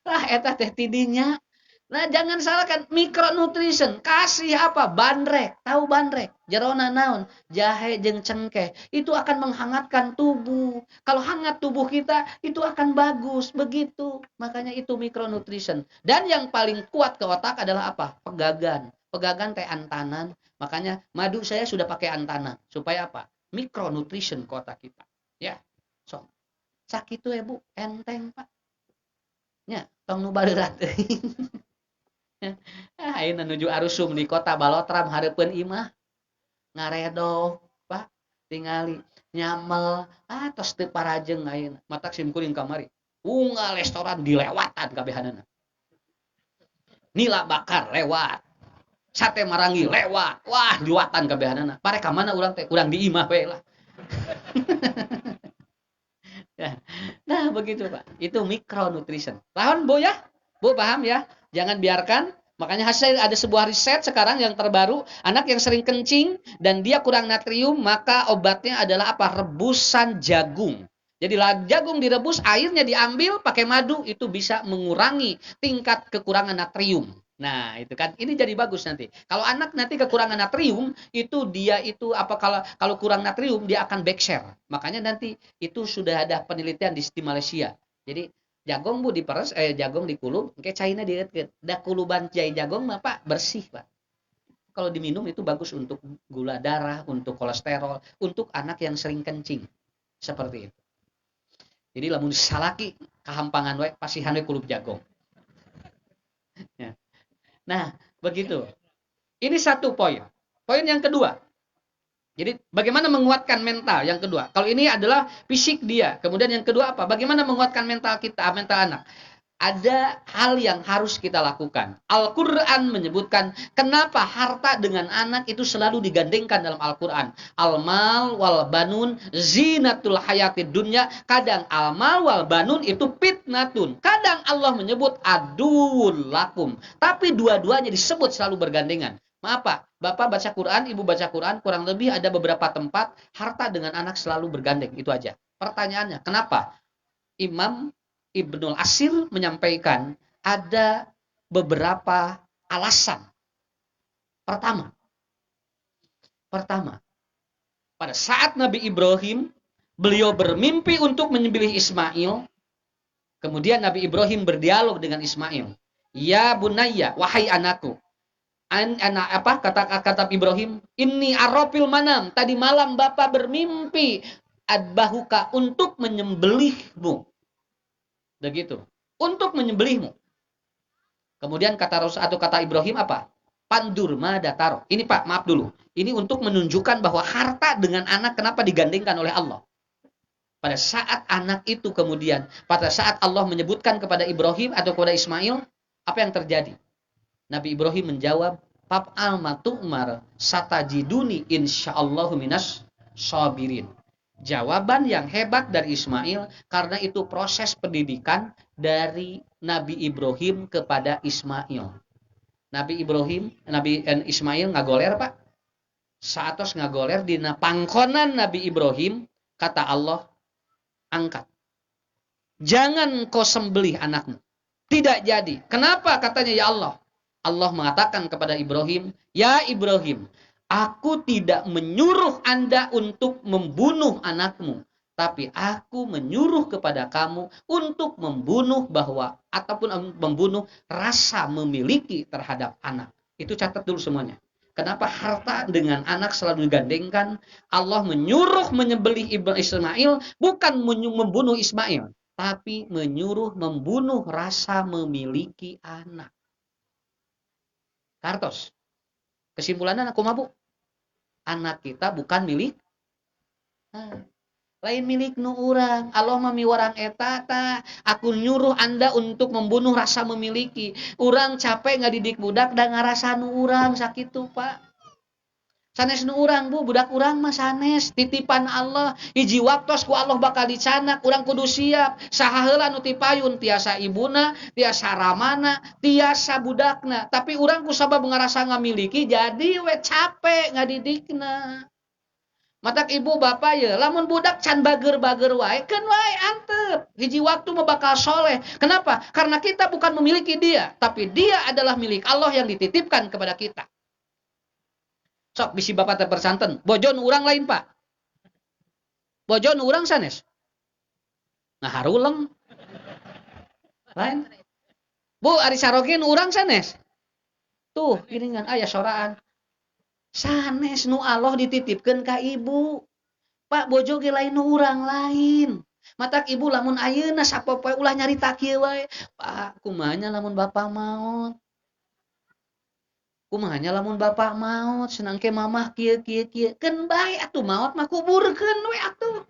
Lah eta teh tidinya. Nah, jangan salahkan micronutrition. Kasih apa? Bandrek. Tahu bandrek? Jerona naon? Jahe jeung cengkeh. Itu akan menghangatkan tubuh. Kalau hangat tubuh kita, itu akan bagus. Begitu. Makanya itu micronutrition. Dan yang paling kuat ke otak adalah apa? Pegagan. Pegagan teh antanan. Makanya madu saya sudah pakai antanan. Supaya apa? Micronutrition ke otak kita. Ya. So. Sakit tuh ya Bu. Enteng Pak. Ya. Tong nu bareurat. Ayeuna nuju arusum di kota Balotram hareupeun imah ngaredo Pak tingali nyamel tos teu parajeng ayeuna matak simkuring kamari unggal restoran dilewatan kabehanana nila bakar lewat sate marangi lewat wah liwatan kabehanana pare ka mana urang teh urang di imah we lah. Nah begitu Pak itu micronutrition lawan Bu ya Bu paham ya jangan biarkan. Makanya hasil ada sebuah riset sekarang yang terbaru, anak yang sering kencing dan dia kurang natrium, maka obatnya adalah apa? Rebusan jagung. Jadi jagung direbus, airnya diambil pakai madu, itu bisa mengurangi tingkat kekurangan natrium. Nah, itu kan ini jadi bagus nanti. Kalau anak nanti kekurangan natrium, itu dia itu apa kalau kurang natrium dia akan backshare. Makanya nanti itu sudah ada penelitian di Malaysia. Jadi jagung Bu diperes, jagung dikulub, kayak cairnya diet. Da kuluban jai jagung mah Pak bersih Pak. Kalau diminum itu bagus untuk gula darah, untuk kolesterol, untuk anak yang sering kencing. Seperti itu. Jadi lamun salaki kahampangan we pasihan we kulub jagung. Ya. Nah, begitu. Ini satu poin. Poin yang kedua. Jadi bagaimana menguatkan mental yang kedua. Kalau ini adalah fisik dia. Kemudian yang kedua apa? Bagaimana menguatkan mental kita, mental anak. Ada hal yang harus kita lakukan. Al-Quran menyebutkan kenapa harta dengan anak itu selalu digandengkan dalam Al-Quran. Al-mal wal banun zinatul hayatid dunya. Kadang al-mal wal banun itu fitnatun. Kadang Allah menyebut aduul lakum. Tapi dua-duanya disebut selalu bergandengan. Maaf Pak, Bapak baca Quran, Ibu baca Quran, kurang lebih ada beberapa tempat harta dengan anak selalu bergandeng, itu aja. Pertanyaannya, kenapa? Imam Ibnul Asir menyampaikan ada beberapa alasan. Pertama, pada saat Nabi Ibrahim, beliau bermimpi untuk menyembelih Ismail, kemudian Nabi Ibrahim berdialog dengan Ismail. Ya bunayya, wahai anakku. Anak apa kata Ibrahim ini arofil manam tadi malam bapak bermimpi adbahuka untuk menyembelihmu Begitu. Untuk menyembelihmu. Kemudian kata Ibrahim apa? Pandur madataro. Ini Pak, maaf dulu. Ini untuk menunjukkan bahwa harta dengan anak kenapa digandengkan oleh Allah. Pada saat anak itu kemudian, pada saat Allah menyebutkan kepada Ibrahim atau kepada Ismail, apa yang terjadi? Nabi Ibrahim menjawab, Faf'al ma tu'mar satajiduni insyaallahu minas sabirin. Jawaban yang hebat dari Ismail, karena itu proses pendidikan dari Nabi Ibrahim kepada Ismail. Nabi Ismail ngagoler Pak. Saatos ngagoler dina pangkonan Nabi Ibrahim, kata Allah, angkat. Jangan kau sembelih anakmu. Tidak jadi. Kenapa katanya ya Allah? Allah mengatakan kepada Ibrahim, ya Ibrahim, aku tidak menyuruh Anda untuk membunuh anakmu, tapi aku menyuruh kepada kamu untuk membunuh ataupun membunuh rasa memiliki terhadap anak. Itu catat dulu semuanya. Kenapa harta dengan anak selalu digandengkan? Allah menyuruh menyembelih Ismail, bukan membunuh Ismail, tapi menyuruh membunuh rasa memiliki anak. Kartos. Kesimpulannya aku mabuk. Anak kita bukan milik. Lain milik nu urang. Allah mami warang etata. Aku nyuruh Anda untuk membunuh rasa memiliki. Urang capek ngadidik budak dan ngarasa nu urang sakitu Pak. Sanes nu urang Bu, budak urang mah sanes titipan Allah. Hiji waktos ku Allah bakal dicanak, urang kudu siap. Saha heula nu ti payun, tiasa ibuna, tiasa ramana, tiasa budakna. Tapi urang ku sabab ngarasa ngamiliki, jadi we capek ngadidikna. Matak ibu bapak ya, lamun budak can bager-bager wae, keun wae antep. Hiji waktu mah bakal soleh. Kenapa? Karena kita bukan memiliki dia, tapi dia adalah milik Allah yang dititipkan kepada kita. Sok bisi bapak terpersanten. Bojo nu urang lain Pak. Bojo nu urang sanes. Nah haruleng. Lain. Bu ari saroge nu urang sanes. Tuh giringan aya soraan. Sanes nu Allah dititipkeun ka ibu. Pak bojo ge lain nu urang lain. Matak ibu lamun ayeuna sapopoe ulah nyarita kieu wae. Pak kumaha lamun bapak maot? Kumahanya lamun bapak maut, senang ke mamah kieu. Keun bae atuh maot mah kuburkeun we atuh.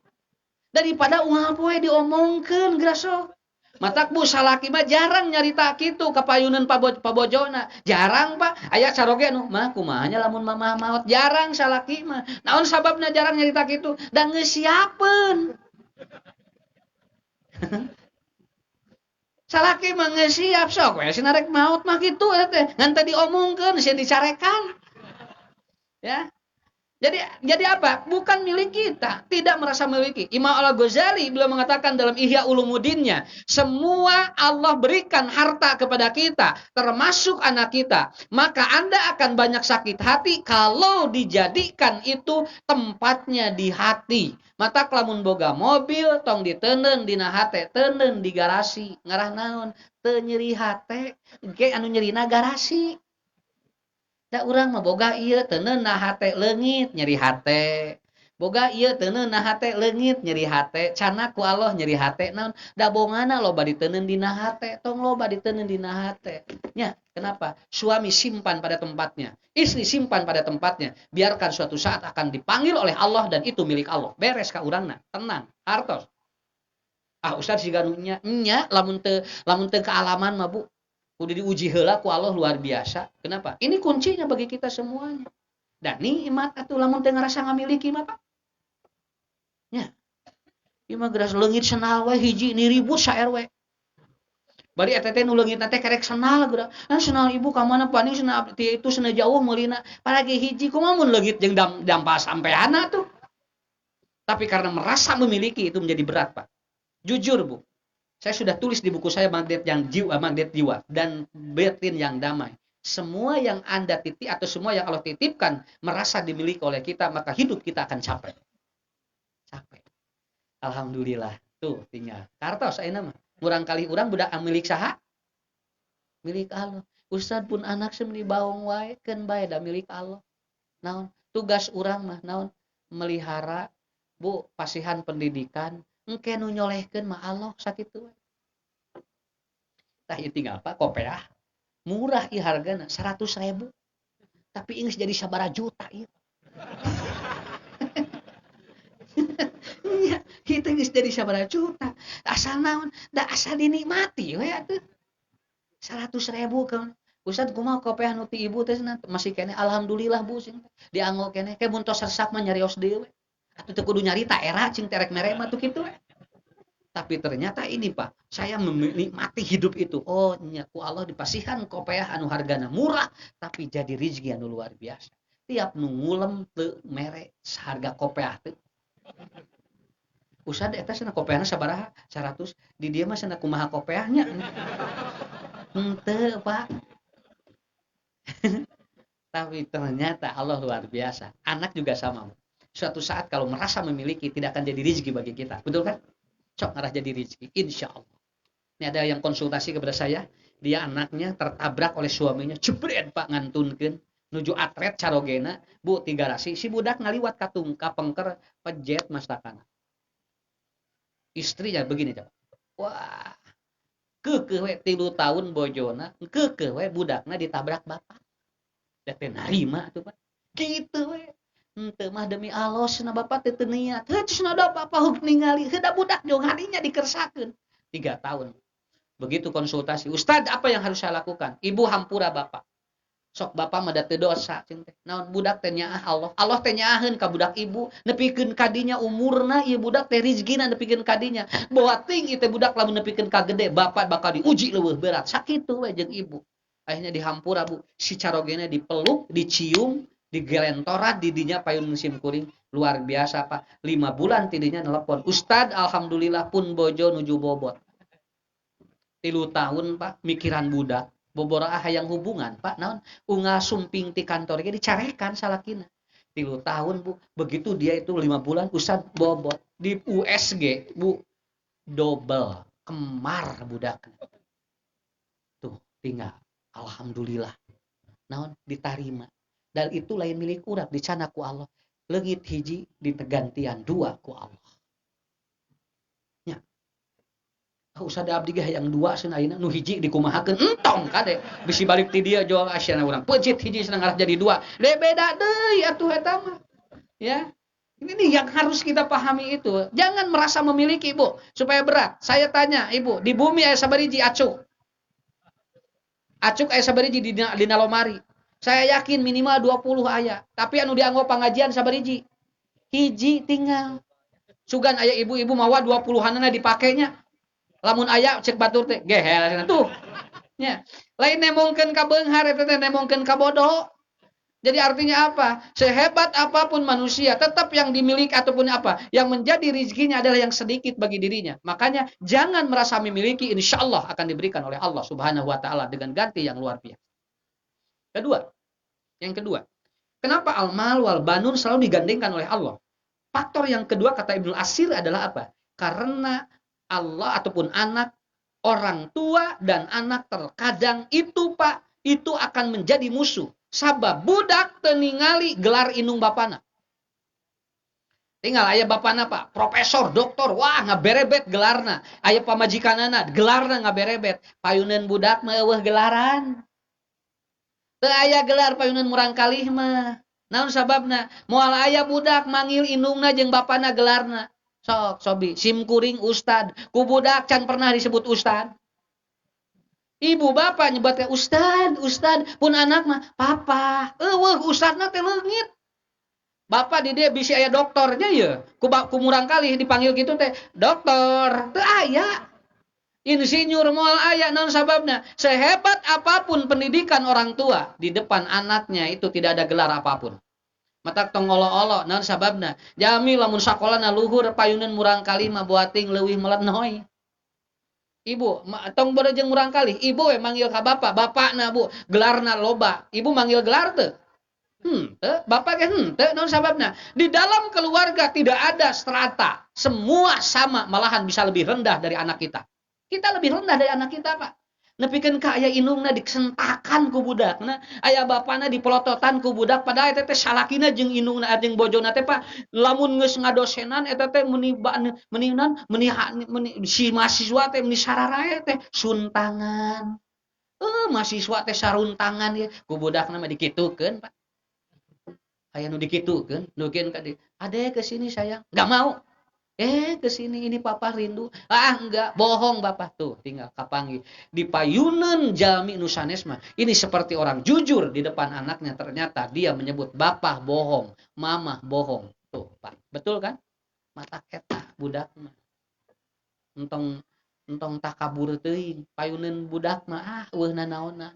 Daripada ulah poe diomongkeun geura sok. Matak Bu salaki mah jarang nyarita kitu ka payuneun pabojona. Jarang Pak. Aya saroge anu mah kumahanya lamun mamah maot. Jarang salaki mah. Naon sababna jarang nyarita kitu? Da geus siapeun. Salaki mah geus siap sok we sinarek maot mah kitu teh ngan teh diomongkeun sieun dicarekan. Ya. Jadi apa? Bukan milik kita, tidak merasa memiliki. Imam Al-Ghazali beliau mengatakan dalam Ihya Ulumuddinnya, semua Allah berikan harta kepada kita, termasuk anak kita. Maka Anda akan banyak sakit hati kalau dijadikan itu tempatnya di hati. Mata lamun boga mobil tong diteuneun dina hate, teuneun di garasi. Ngarah naon? Teu nyeri hate, ge anu nyerina garasi. Da urang mah boga ieu teuneun na hate leungit nyeri hate. Boga ieu teuneun na hate leungit nyeri hate. Cana ku Allah nyeri hate naon? Da bongana loba diteuneun dina hate, tong loba diteuneun dina hate. Nya, kenapa? Suami simpan pada tempatnya, istri simpan pada tempatnya. Biarkan suatu saat akan dipanggil oleh Allah dan itu milik Allah. Beres ka urangna, tenang, hartos. Ah Ustaz siga nya lamun teu kaalaman mah Bu. Udah diuji heula ku Allah luar biasa. Kenapa? Ini kuncinya bagi kita semuanya. Dan nikmat atuh lamun teu ngarasa ngamiliki mah Pak. Nya. Ieu mah geus leungit senal we hiji ni ribut sa RW. Bari eta teh nu leungitna teh kerek senal geura. Senal ibu ka mana paning senal ti itu senal jauh meulina. Parage hiji kumaha mun leungit jeung dampal sampeana tuh. Tapi karena merasa memiliki itu menjadi berat Pak. Jujur Bu. Saya sudah tulis di buku saya Magnet Jiwa dan Batin yang Damai. Semua yang Anda titip atau semua yang Allah titipkan merasa dimiliki oleh kita, maka hidup kita akan capek. Capek. Alhamdulillah. Tuh tinggal. Kartos ayeuna mah. Murang kali urang budak milik saha? Milik Allah. Ustad pun anak semeni baong wae keun bae da milik Allah. Naon? Tugas urang mah naon? Melihara Bu pasihan pendidikan. Engke nu nyolehkeun mah Allah sakitu. Tah ieu tinggal Pak kopeah. Murah ieu hargana 100.000. Tapi geus jadi sabaraha juta ieu. Nya, kita geus jadi sabaraha juta. Asal naon? Da asal dinikmati we atuh. 100.000 kan. Ustad kumaha kopeah nu ti ibu teh masih kene alhamdulillah Bu cing. Dianggo kene ke mun tos resep mah nyarios dewe. Atuh teu kudu nyarita era cing terek mere mah tuh kitu we. Tapi ternyata ini Pak, saya menikmati hidup itu. Oh, nya ku Allah dipasihan kopeah anu hargana murah tapi jadi rezeki anu luar biasa. Tiap nu ngulem teu mere harga kopeah teh. Ustad eta cenah kopeahna sabaraha? 100. Di dieu mah cenah kumaha kopeahnya? Henteu, Pak. Tapi ternyata Allah luar biasa. Anak juga sama. Suatu saat kalau merasa memiliki tidak akan jadi rezeki bagi kita. Betul kan? Sok ngarah jadi rezeki. Insya Allah. Ini ada yang konsultasi kepada saya. Dia anaknya tertabrak oleh suaminya. Jebret Pak ngantunkeun. Nuju atret carogena. Bu 3 rasi. Si budak ngaliwat ka pengker pejet mastakana. Istrinya begini coba. Wah. Keukeuh we 3 tahun bojona. Keukeuh we budakna ditabrak bapak. Da teh narima tuh Pak. Kitu we. Henteu mah demi Allah cenah bapak teu niat. Heuh cenah da bapak huk ningali heuda budak jeung hadinya dikersakeun. 3 tahun. Begitu konsultasi, Ustaz apa yang harus saya lakukan? Ibu hampura bapak. Sok bapak mah da teu dosa cing teh. Naon budak teh nyaah Allah. Allah teh nyaaheun ka budak ibu, nepikeun kadinya umurna ieu budak teh rezekina nepikeun kadinya. Bawa ting ieu teh budak lamun nepikeun ka gede, bapak bakal diuji leuwih berat. Sakitu we jeung ibu. Akhirnya dihampura Bu. Si carogena dipeluk, dicium, digelentorat didinya payun musim kuring. Luar biasa Pak. 5 bulan tidinya nelpon. Ustad alhamdulillah pun bojo nuju bobot. 3 tahun Pak mikiran budak. Bobora hayang hubungan Pak. Naon? Unggal sumping ti kantor ge dicarekan salakina. 3 tahun Bu. Begitu dia itu 5 bulan Ustad bobot. Di USG Bu. Double. Kemar budaknya. Tuh tinggal. Alhamdulillah. Naon ditarima. Dan itu lain milik urang dicana ku Allah. Leungit hiji ditegantian 2 ku Allah. Nya. Usah da abdi ge hayang 2 cenah ayeuna nu hiji dikumahakeun entong kade. Bisi balik ti dieu jual asyana urang. Peucit hiji cenah ngarah jadi 2. De beda deui atuh eta mah. Ya. Ini yang harus kita pahami itu. Jangan merasa memiliki, Bu, supaya berat. Saya tanya, Ibu, di bumi aya sabariji acuk? Acuk aya sabariji dina lomari. Saya yakin minimal 20 aya. Tapi anu dianggo pangajian sabariji. Hiji tinggal. Sugan aya ibu-ibu mawa 20-anna dipakenya. Lamun aya cek batur teh gehel tuh. Nya. Lain nemongkeun ka beunghar eta teh nemongkeun ka bodoh. Jadi artinya apa? Sehebat apapun manusia, tetap yang dimiliki ataupun apa, yang menjadi rezekinya adalah yang sedikit bagi dirinya. Makanya jangan merasa memiliki, insya Allah akan diberikan oleh Allah Subhanahu Wa Taala dengan ganti yang luar biasa. Yang kedua, kenapa al-mal wal banun selalu digandengkan oleh Allah? Faktor yang kedua kata Ibnu Asir adalah apa? Karena Allah ataupun anak, orang tua dan anak terkadang itu Pak, itu akan menjadi musuh. Sabab budak teu ningali gelar indung bapana. Tinggal aya bapana Pak, profesor, doktor, wah ngaberebet gelarna. Aya pamajikanana, gelarna ngaberebet. Payuneun budak mah eueuh gelaran. Teu aya gelar payuneun murang kalih mah. Naon sababna? Moal aya budak manggil indungna jeung bapana gelarna. Sok sobi, sim kuring ustad. Ku budak can pernah disebut ustad. Ibu bapak nyebatnya ustad, pun anak mah papa. Ustadna teh leungit. Bapak di dia bisi aya doktornya ya. Ku murang kali dipanggil gitu teh, doktor. Teu aya. Insinyur moal aya naon sababna? Sehebat apapun pendidikan orang tua, di depan anaknya itu tidak ada gelar apapun. Matak tong olo-olo naon sababna? Jami lamun sakolana luhur payuneun murang kali mah boating leuwih melenoy. Ibu, tong beureung jeung murang kali. Ibu we manggil ka bapak, bapakna Bu, gelarna loba. Ibu manggil gelar teu? Henteu, bapak ge henteu, naon sababna? Di dalam keluarga tidak ada strata. Semua sama, malahan bisa lebih rendah dari anak kita. Kita lebih rendah dari anak kita, Pak. Nepikeun ka aya indungna disentakan ku budakna, aya bapana dipelototan ku budak padahal eta teh salakina jeung indungna jeung bojona teh Pak, lamun geus ngadosenan eta teh meuni si mahasiswa teh meuni sararae teh suntangan. Mahasiswa teh saruntangan ye ku budakna mah dikitukeun Pak. Aya nu dikitukeun, nukeun ka dieu. "Ade ke sini sayang." "Enggak mau." Ke sini ini papa rindu. Enggak, bohong bapak tuh, tinggal kapangi. Dipayuneun jalmi nu sanes mah. Ini seperti orang jujur di depan anaknya, ternyata dia menyebut bapak bohong, mama bohong. Tuh, Pak. Betul kan? Mata eta budak mah. Entong entong takabur teuing, payuneun budak mah weuna naonna.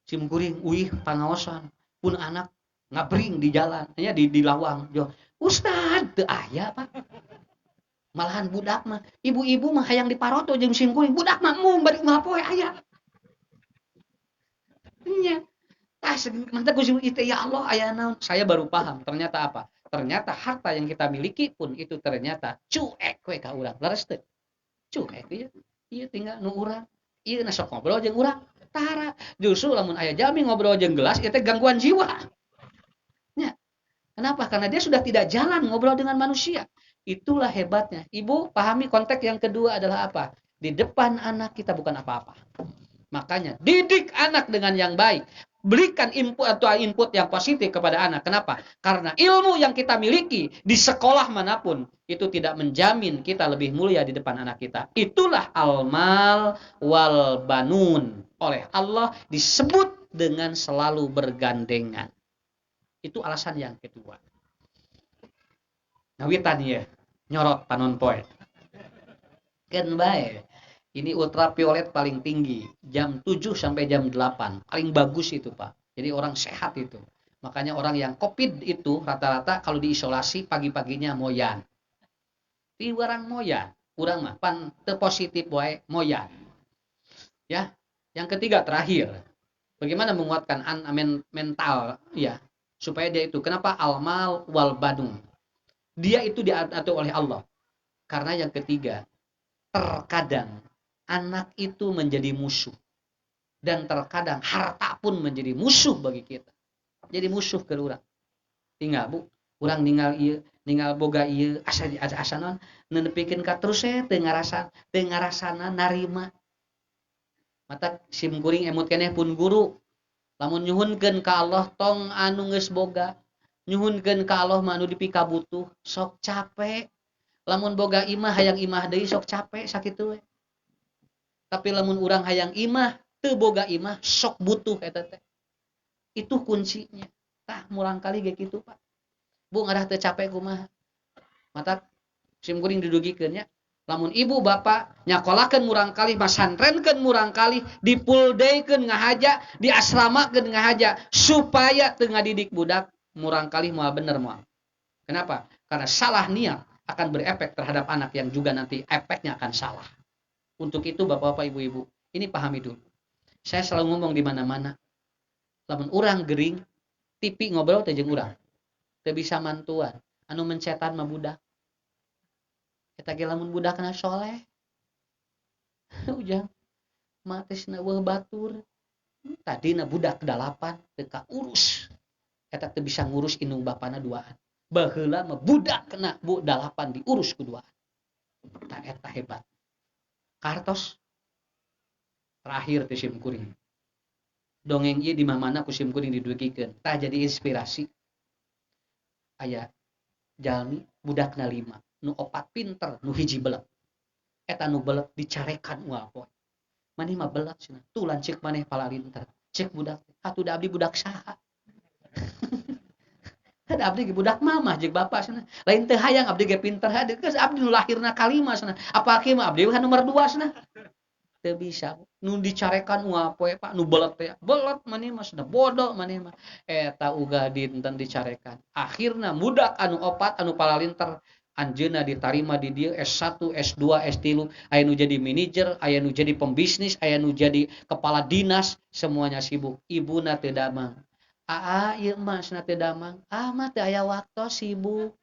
Simkuring uih pangaosan, pun anak ngabring di jalan, nya di lawang. Ustad teu aya Pak. Malahan budak mah, ibu-ibu mah hayang diparoto jeung simkuring, budak mah mung bari ngapoe aya. Nya. Mantap ku ya Allah aya naon. Saya baru paham ternyata apa? Ternyata harta yang kita miliki pun itu ternyata cuek we ka urang. Leres teu? Cuek ieu. Ieu tinggal nu urang. Ieu na sok ngobrol jeung urang. Tara. Justru lamun aya jalmi ngobrol jeung gelas ieu teh gangguan jiwa. Nya. Kenapa? Karena dia sudah tidak jalan ngobrol dengan manusia. Itulah hebatnya. Ibu pahami konteks yang kedua adalah apa? Di depan anak kita bukan apa-apa. Makanya didik anak dengan yang baik. Berikan input yang positif kepada anak. Kenapa? Karena ilmu yang kita miliki di sekolah manapun itu tidak menjamin kita lebih mulia di depan anak kita. Itulah al-mal wal banun. Oleh Allah disebut dengan selalu bergandengan. Itu alasan yang kedua. Ngawitan ya, nyorot panon poe. Kan bae. Ini ultraviolet paling tinggi, jam 7 sampai jam 8. Paling bagus itu, Pak. Jadi orang sehat itu. Makanya orang yang COVID itu rata-rata kalau diisolasi pagi-paginya moyan. Di orang moyan, urang mah pan teu positif wae moyan. Ya. Yang ketiga terakhir, bagaimana menguatkan mental ya, supaya dia itu kenapa almal wal banun. Dia itu diatur oleh Allah. Karena yang ketiga, terkadang anak itu menjadi musuh. Dan terkadang harta pun menjadi musuh bagi kita. Jadi musuh ke urang. Tinggal Bu, urang ninggal boga ieu asa naon neupikeun ka terus teu ngarasana narima. Mata simkuring emut keneh pun guru. Lamun nyuhunkeun ka Allah tong anu geus boga. Nyuhunkeun ka Allah mah anu dipika butuh, sok capek. Lamun boga imah hayang imah deui sok capek sakitu we. Tapi lamun urang hayang imah, teu boga imah, sok butuh eta teh. Itu kuncinya. Tah murang kali ge kitu, Pak. Bu ngadah teu capek kumaha? Mata simkuring didugikeun nya. Lamun ibu bapak nyakolakeun murang kali, masantrenkeun murang kali, dipuldeikeun ngahaja, diasramakeun ngahaja supaya teu ngadidik budak murang kali moal bener moal. Kenapa? Karena salah niat akan berefek terhadap anak yang juga nanti efeknya akan salah. Untuk itu bapak-bapak ibu-ibu, ini pahami dulu. Saya selalu ngomong di mana-mana. Lamun urang gering, tipi ngobrol teh jeung urang. Teu bisa mantuan. Anu mencetan mah budak. Eta ge lamun budakna soleh. Ujang matesna weuh batur. Tadina budak 8 teu kaurus. Eta teu bisa ngurus indung bapana duaan. Baheula mah budak kena bu 8 diurus ku duaan. Eta hebat. Kartos terakhir teh simkuring. Dongeng ieu di mana ku simkuring didugikeun. Tah jadi inspirasi. Aya jalmi budakna 5. Nu 4 pinter, nu hiji belet. Eta nu belet dicarekan moal poe. Maneh mah belet cenah. Tulan ceuk maneh palalinter. Ceuk budak, atuh da abdi budak saha? Da abdi ge budak mamah jeung bapa cenah. Lain teu hayang abdi ge pinter hade, geus abdi nu lahirna kalima cenah. Apa kieu mah abdi nomor 2 cenah. Teu bisa. Nu dicarekan moal poe Pak, nu belet teh. Belet maneh mah cenah, bodoh maneh mah. Eta uga dinten dicarekan. Akhirna budak anu 4 anu palalinter anjeunna ditarima di dieu S1, S2, S3, aya nu jadi manajer, aya nu jadi pembisnis, aya nu jadi kepala dinas, semuanya sibuk. Ibuna teu damang. Ieu mah cenah teu damang. Mah teu aya waktu sibuk.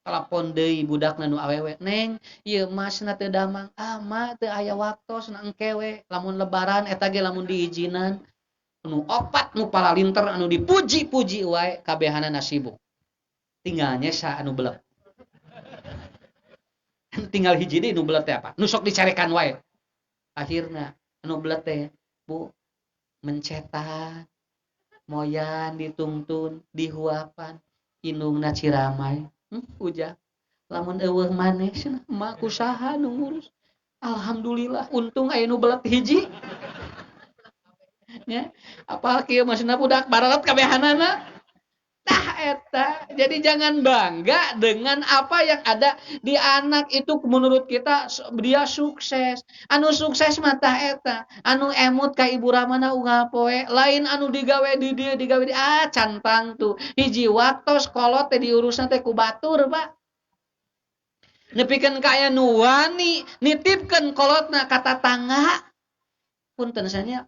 telepon deui budakna nu awewe, "Neng, ieu masna teu damang." "Ah, mah teu aya waktosna engke we, lamun lebaran eta ge lamun diijinan." Nu opat nu palalinter anu dipuji-puji wae kabehanana sibuk. Tinggal nyesa anu belet. Tinggal hiji deui nu belet teh apa? Nu sok dicarekan wae. Akhirna anu belet teh, Bu, mencetan, moyan ditungtun, dihuapan, indungna ciramai. Ujang. Lamun eueuh maneh cenah, mah kusaha nu ngurus. Alhamdulillah, untung aya nu belet hiji. Nya, apal kieu maksudna budak barelet kabehanana. Tah eta. Jadi jangan bangga dengan apa yang ada di anak itu menurut kita dia sukses. Anu sukses mah tah eta. Anu emut ka ibu ramana unggal poe, lain anu digawe di dieu digawe di cantang tuh. Hiji waktos kolot teh diurusna teh ku batur, Pak. Nepikeun ka aya nu wani nitipkeun kolotna ka tatangga. Punten nya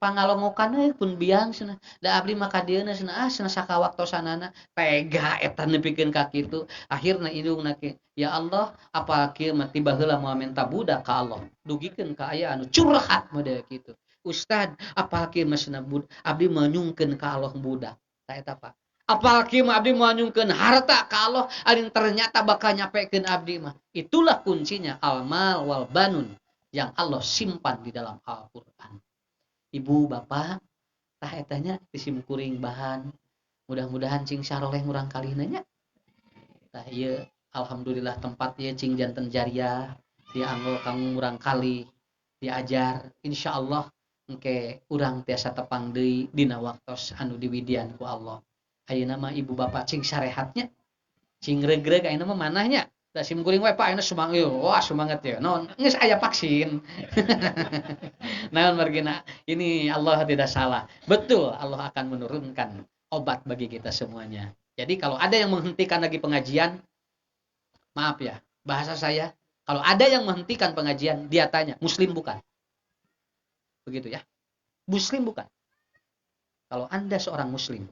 pangalongokan pun biang cenah da abdi mah ka dieuna cenah cenah sakawaktosanana tega eta nepikeun ka kitu akhirna indungna ke ya Allah apa kieu mah tiba heula moal minta budak ka Allah dugikeun ka aya anu curhat model kitu Ustad apa kieu mah cenah abdi manyungkeun ka Allah budak ta eta Pak apal kieu mah abdi manyungkeun harta ka Allah ari ternyata bakal nyapekeun abdi mah itulah kuncinya al-mal wal banun yang Allah simpan di dalam Al-Quran. Ibu, bapak, tah etanya disimkuring bahan. Mudah-mudahan cing saroleh murang kalina nya. Tah ieu alhamdulillah tempat ieu cing janten jariah dianggol kanggo murang kali diajar insyaallah engke urang tiasa tepang deui dina waktos anu diwidian ku Allah. Ayeuna mah ibu bapak cing sarehatnya. Cing regreg ayeuna mah manahnya. Da simkuring wae Pak ayeuna semangat yo. Wah semangat ya. Naon geus aya vaksin. Naon margina ini Allah tidak salah. Betul Allah akan menurunkan obat bagi kita semuanya. Jadi kalau ada yang menghentikan lagi pengajian, maaf ya, bahasa saya, kalau ada yang menghentikan pengajian, dia tanya, Muslim bukan? Begitu ya. Muslim bukan? Kalau Anda seorang Muslim,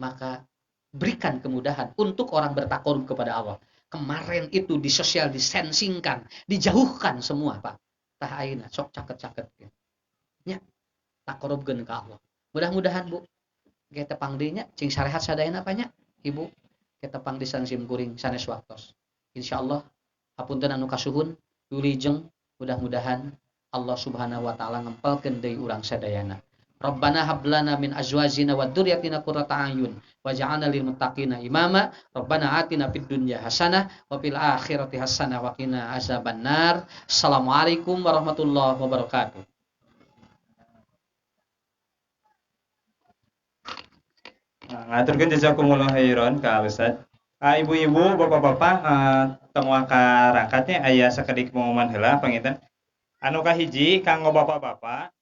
maka berikan kemudahan untuk orang bertakarub kepada Allah. Kemarin itu disosial distancingkan, dijauhkan semua, Pak. Tah ayeuna sok caket-caket. Nya, takarubkeun ka Allah. Mudah-mudahan, Bu, ge tepang deui nya cing sarehat sadayana apa nya? Ibu, ge tepang di sangsim kuring sanes waktos. Insyaallah hapunten anu kasuhun, wilujeng mudah-mudahan Allah Subhanahu wa taala ngempelkeun deui urang sadayana. Rabbana hablana min azwajina wa dzurriyyatina qurrata a'yun waj'alna lil muttaqina imama. Rabbana atina fid dunya hasanah wa fil akhirati hasanah wa qina azabannar. Assalamualaikum warahmatullahi wabarakatuh. Ngaturkeun jazakumullah khairan ka Ustaz. Ibu-ibu, bapak-bapak, tong waka rangkatnya aya sakedik pengumuman heula panginten. Anu kahiji kanggo bapak-bapak